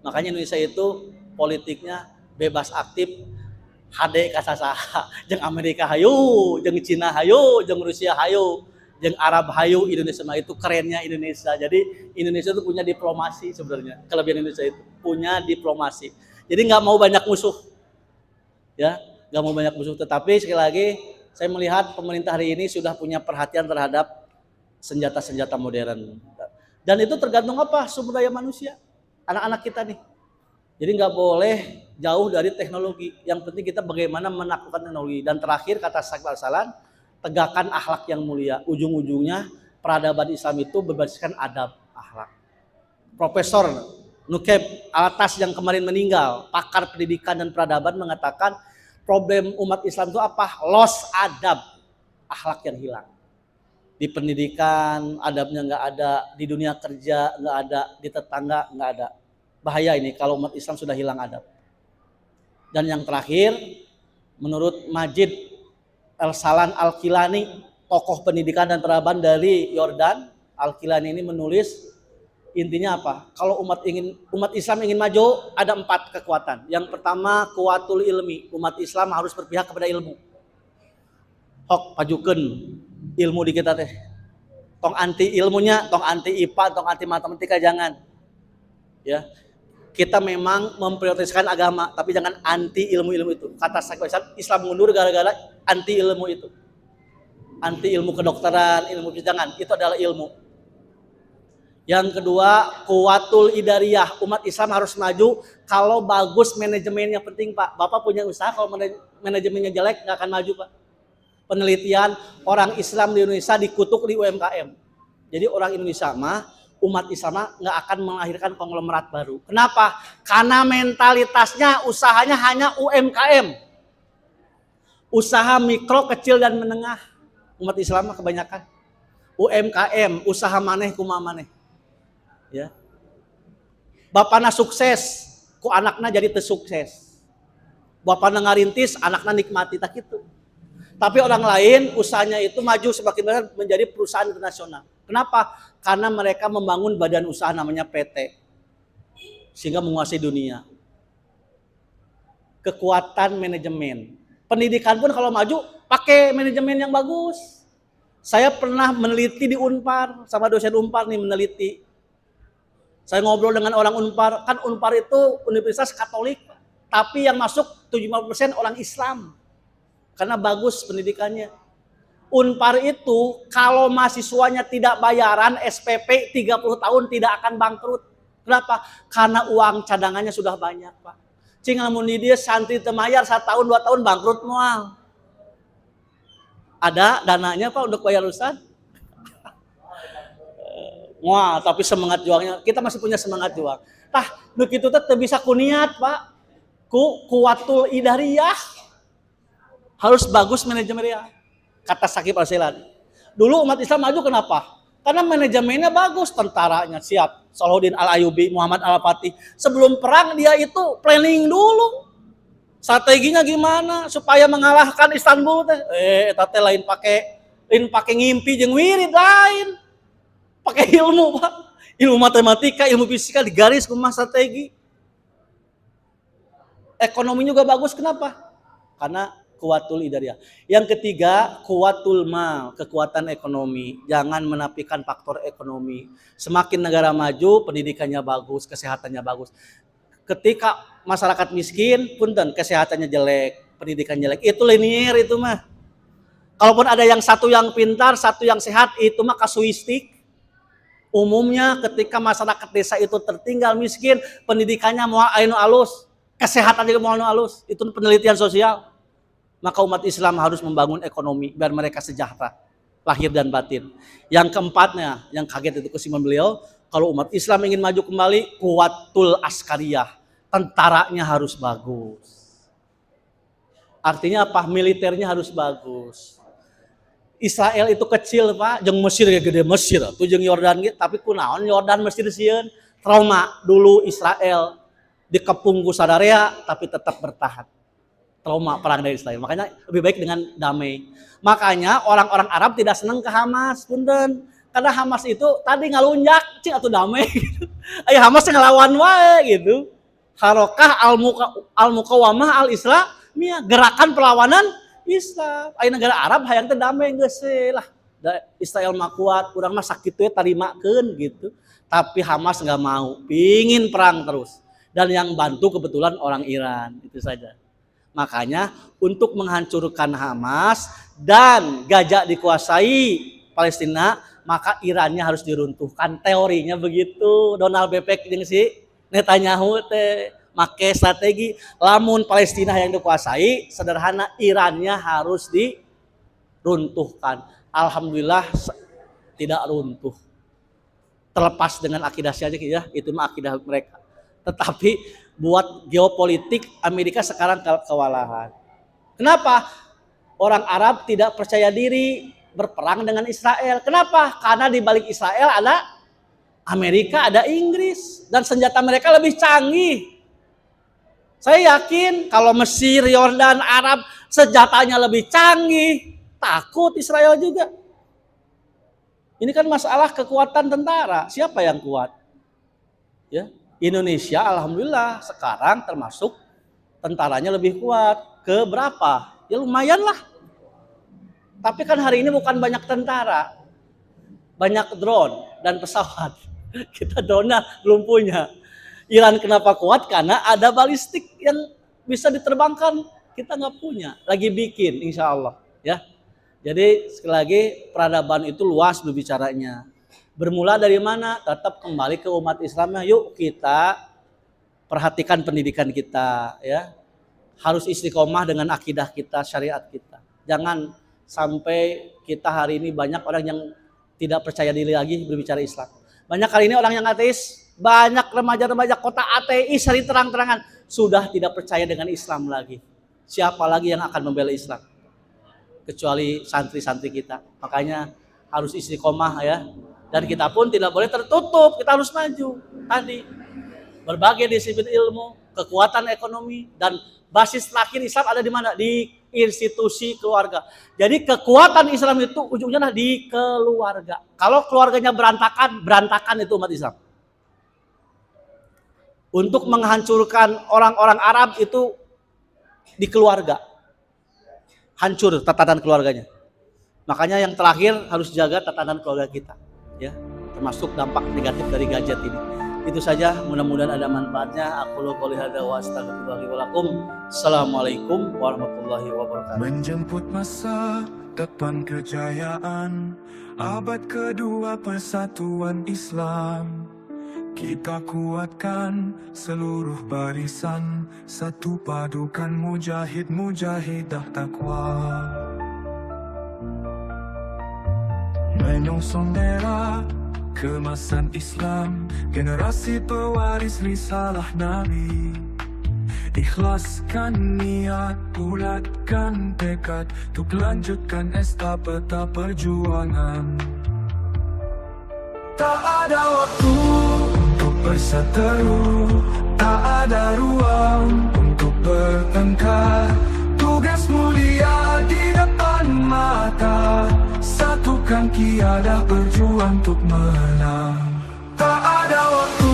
Makanya Indonesia itu politiknya bebas aktif, hade kasasaha. Jeung Amerika hayu, jeung Cina hayu, jeung Rusia hayu, jeung Arab hayu, Indonesia mah itu kerennya Indonesia. Jadi Indonesia itu punya diplomasi sebenarnya. Kelebihan Indonesia itu punya diplomasi. Jadi nggak mau banyak musuh. Ya, nggak mau banyak musuh. Tetapi sekali lagi saya melihat pemerintah hari ini sudah punya perhatian terhadap senjata-senjata modern. Dan itu tergantung apa? Sumber daya manusia. Anak-anak kita nih. Jadi nggak boleh jauh dari teknologi. Yang penting kita bagaimana menaklukkan teknologi. Dan terakhir kata Syekh Al-Salan, tegakkan akhlak yang mulia. Ujung-ujungnya peradaban Islam itu berbasiskan adab akhlak. Profesor Nukeb Alatas yang kemarin meninggal, pakar pendidikan dan peradaban, mengatakan problem umat Islam itu apa? Lost adab, akhlak yang hilang. Di pendidikan adabnya nggak ada, di dunia kerja nggak ada, di tetangga nggak ada. Bahaya ini kalau umat Islam sudah hilang adab. Dan yang terakhir, menurut Majid Al-Salan Al-Kilani, tokoh pendidikan dan peradaban dari Yordan, Al-Kilani ini menulis, intinya apa? Kalau umat Islam ingin maju, ada 4 kekuatan. Yang pertama, kuatul ilmi. Umat Islam harus berpihak kepada ilmu. Hok pajukeun ilmu di kita teh. Tong anti ilmunya, tong anti IPA, tong anti matematika jangan. Ya. Kita memang memprioritaskan agama, tapi jangan anti ilmu-ilmu itu. Kata Islam mundur gara-gara anti ilmu itu. Anti ilmu kedokteran, ilmu jangan. Itu adalah ilmu. Yang kedua, kuwatul idariyah. Umat Islam harus maju kalau bagus manajemennya, penting Pak. Bapak punya usaha, kalau manajemennya jelek nggak akan maju Pak. Penelitian orang Islam di Indonesia dikutuk di UMKM. Jadi orang Indonesia mah, umat Islam nggak akan melahirkan konglomerat baru. Kenapa? Karena mentalitasnya usahanya hanya UMKM. Usaha mikro, kecil dan menengah. Umat Islam kebanyakan. UMKM, usaha maneh kumaha maneh. Ya. Bapana sukses, ku anakna jadi teu sukses. Bapana ngarintis, anakna nikmati tak gitu. Tapi orang lain usahanya itu maju semakin besar menjadi perusahaan internasional. Kenapa? Karena mereka membangun badan usaha namanya PT. Sehingga menguasai dunia. Kekuatan manajemen. Pendidikan pun kalau maju pakai manajemen yang bagus. Saya pernah meneliti di Unpar, sama dosen Unpar nih meneliti. Saya ngobrol dengan orang Unpar, kan Unpar itu universitas Katolik, tapi yang masuk 75% orang Islam. Karena bagus pendidikannya. Unpar itu kalau mahasiswanya tidak bayaran SPP 30 tahun tidak akan bangkrut. Kenapa? Karena uang cadangannya sudah banyak, Pak. Cing lamun di dia santri temayar 1 tahun 2 tahun bangkrut moal. Ada dananya Pak untuk bayar ustad? Wah, tapi semangat juangnya kita masih punya semangat juang. Tah, nu kitu teh teu bisa kuniat, Pak. Kuwatul idariyah. Harus bagus manajemennya. Kata Syakib Al-Silani. Dulu umat Islam maju kenapa? Karena manajemennya bagus, tentaranya siap. Salahuddin Al-Ayyubi, Muhammad Al-Fatih. Sebelum perang dia itu planning dulu. Strateginya gimana supaya mengalahkan Istanbul teh? Eta teh lain pakai ngimpi jeung wirid lain. Pakai ilmu, Pak. Ilmu matematika, ilmu fisika digaris kumaha strategi. Ekonomi juga bagus kenapa? Karena kuwatul idariyah. Yang ketiga, kuwatul mal, kekuatan ekonomi. Jangan menafikan faktor ekonomi. Semakin negara maju, pendidikannya bagus, kesehatannya bagus. Ketika masyarakat miskin, punten kesehatannya jelek, pendidikan jelek, itu linier itu mah. Kalaupun ada yang satu yang pintar, satu yang sehat, itu mah kasuistik. Umumnya ketika masyarakat desa itu tertinggal miskin, pendidikannya moal anu alus, kesehatan juga moal anu alus. Itu penelitian sosial. Maka umat Islam harus membangun ekonomi biar mereka sejahtera lahir dan batin. Yang keempatnya, yang kaget itu kesimpulan beliau, kalau umat Islam ingin maju kembali, kuwatul askariyah, tentaranya harus bagus. Artinya apa? Militernya harus bagus. Israel itu kecil, Pak, jeung Mesir ya gede Mesir, tuh jeung Yordan gitu, tapi kunaon Yordan Mesir sieun, trauma dulu Israel dikepung ku sadarea tapi tetap bertahan. Trauma perang dari Israel. Makanya lebih baik dengan damai. Makanya orang-orang Arab tidak senang ke Hamas, punten. Karena Hamas itu tadi ngalunjak, cing atuh damai. Aya Hamas ngelawan wae gitu. Harokah al-Muqawamah al-Islamiyah, gerakan perlawanan Islam. Aya negara Arab hayang teh damai geus lah. Israel mah kuat, urang mah sakit we tarimakeun gitu. Tapi Hamas enggak mau, pingin perang terus. Dan yang bantu kebetulan orang Iran, itu saja. Makanya untuk menghancurkan Hamas dan gajah dikuasai Palestina, maka Irannya harus diruntuhkan. Teorinya begitu. Donald Bepek jeung si Netanyahu teh make strategi lamun Palestina yang dikuasai, sederhana Irannya harus diruntuhkan. Alhamdulillah tidak runtuh. Terlepas dengan akidah saja ya, itu mah akidah mereka. Tetapi buat geopolitik Amerika sekarang kewalahan. Kenapa? Orang Arab tidak percaya diri berperang dengan Israel. Kenapa? Karena di balik Israel ada Amerika, ada Inggris, dan senjata mereka lebih canggih. Saya yakin kalau Mesir, Yordan, Arab senjatanya lebih canggih, takut Israel juga. Ini kan masalah kekuatan tentara. Siapa yang kuat? Ya. Indonesia alhamdulillah sekarang termasuk tentaranya lebih kuat. Ke berapa? Ya lumayan lah. Tapi kan hari ini bukan banyak tentara. Banyak drone dan pesawat. Kita drone belum punya. Iran kenapa kuat? Karena ada balistik yang bisa diterbangkan. Kita nggak punya. Lagi bikin insya Allah. Ya. Jadi sekali lagi peradaban itu luas berbicaranya. Bermula dari mana? Tetap kembali ke umat Islamnya. Yuk kita perhatikan pendidikan kita, ya. Harus istiqomah dengan akidah kita, syariat kita. Jangan sampai kita hari ini banyak orang yang tidak percaya diri lagi berbicara Islam. Banyak kali ini orang yang ateis, banyak remaja-remaja kota ateis hari terang-terangan sudah tidak percaya dengan Islam lagi. Siapa lagi yang akan membela Islam? Kecuali santri-santri kita. Makanya harus istiqomah ya. Dan kita pun tidak boleh tertutup, kita harus maju. Tadi berbagai disiplin ilmu, kekuatan ekonomi, dan basis terakhir Islam ada di mana? Di institusi keluarga. Jadi kekuatan Islam itu ujungnya di keluarga. Kalau keluarganya berantakan, berantakan itu umat Islam. Untuk menghancurkan orang-orang Arab itu di keluarga. Hancur tatanan keluarganya. Makanya yang terakhir harus jaga tatanan keluarga kita. Ya, termasuk dampak negatif dari gadget ini. Itu saja, mudah-mudahan ada manfaatnya. Aku qouli hadza wa astaghfirullahi wa lakum. Assalamualaikum warahmatullahi wabarakatuh. Menjemput masa depan kejayaan, abad kedua persatuan Islam. Kita kuatkan seluruh barisan, satu padukan mujahid-mujahidah takwa. Menyongsong era kemasan Islam, generasi pewaris risalah Nabi. Ikhlaskan niat, bulatkan tekad, untuk lanjutkan estafeta perjuangan. Tak ada waktu untuk berseteru, tak ada ruang untuk bertengkar. Tugas mulia di depan mata, satukan kiadah berjuang untuk menang. Tak ada waktu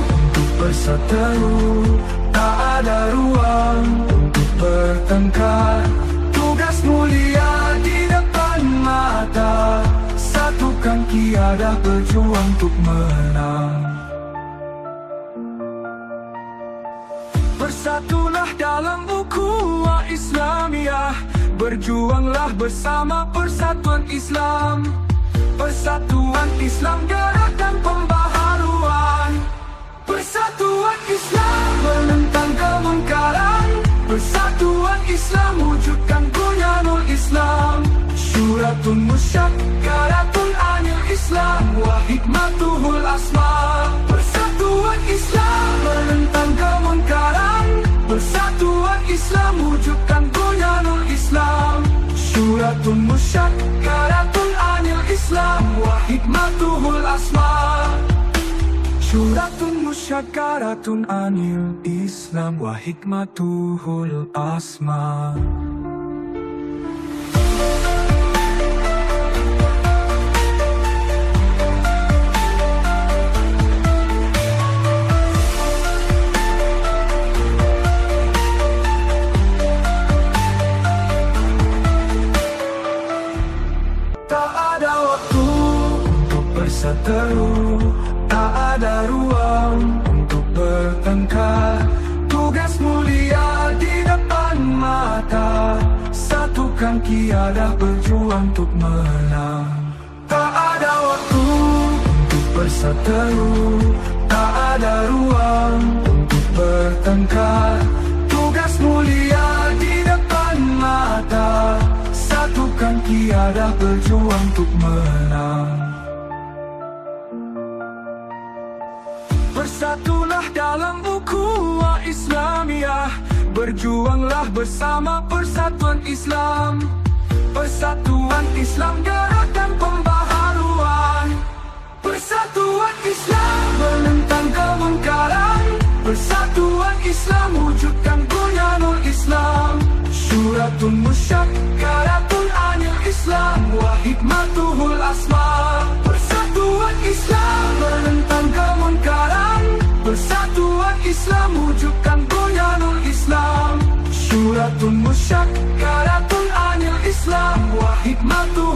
untuk berseteru, tak ada ruang untuk bertengkar. Tugas mulia di depan mata, satukan kiadah berjuang untuk menang. Bersatulah dalam ukhuwah Islamiyah, berjuanglah bersama persatuan Islam. Persatuan Islam gerakan pembaharuan, persatuan Islam menentang kemungkaran, persatuan Islam wujudkan bunyanul Islam. Syuratun musyakkaratun anil Islam wa hikmatuhul asma. Persatuan Islam menentang kemungkaran, persatuan Islam wujudkan bunyanul Islam. Syuratun musyakkaratun anil Islam wa hikmatuhul asma. Syuratun musyakkaratun anil Islam wa hikmatuhul asma. Seteru, tak ada ruang untuk bertengkar. Tugas mulia di depan mata, satukan kiadah berjuang untuk menang. Tak ada waktu untuk berseteru, tak ada ruang untuk bertengkar. Tugas mulia di depan mata, satukan kiadah berjuang untuk menang. Bersatulah dalam ukhuwah Islamiyah, berjuanglah bersama persatuan Islam. Persatuan Islam gerakan pembaharuan, persatuan Islam menentang kemungkaran, persatuan Islam wujudkan bunyanul Islam. Syuratun musyakkaratun anil Islam wa hikmatuhul asma. Persatuan Islam menentang kemungkaran, persatuan Islam wujudkan bunyanul Islam. Syuratun musyakkaratun anil Islam wa hikmatuhul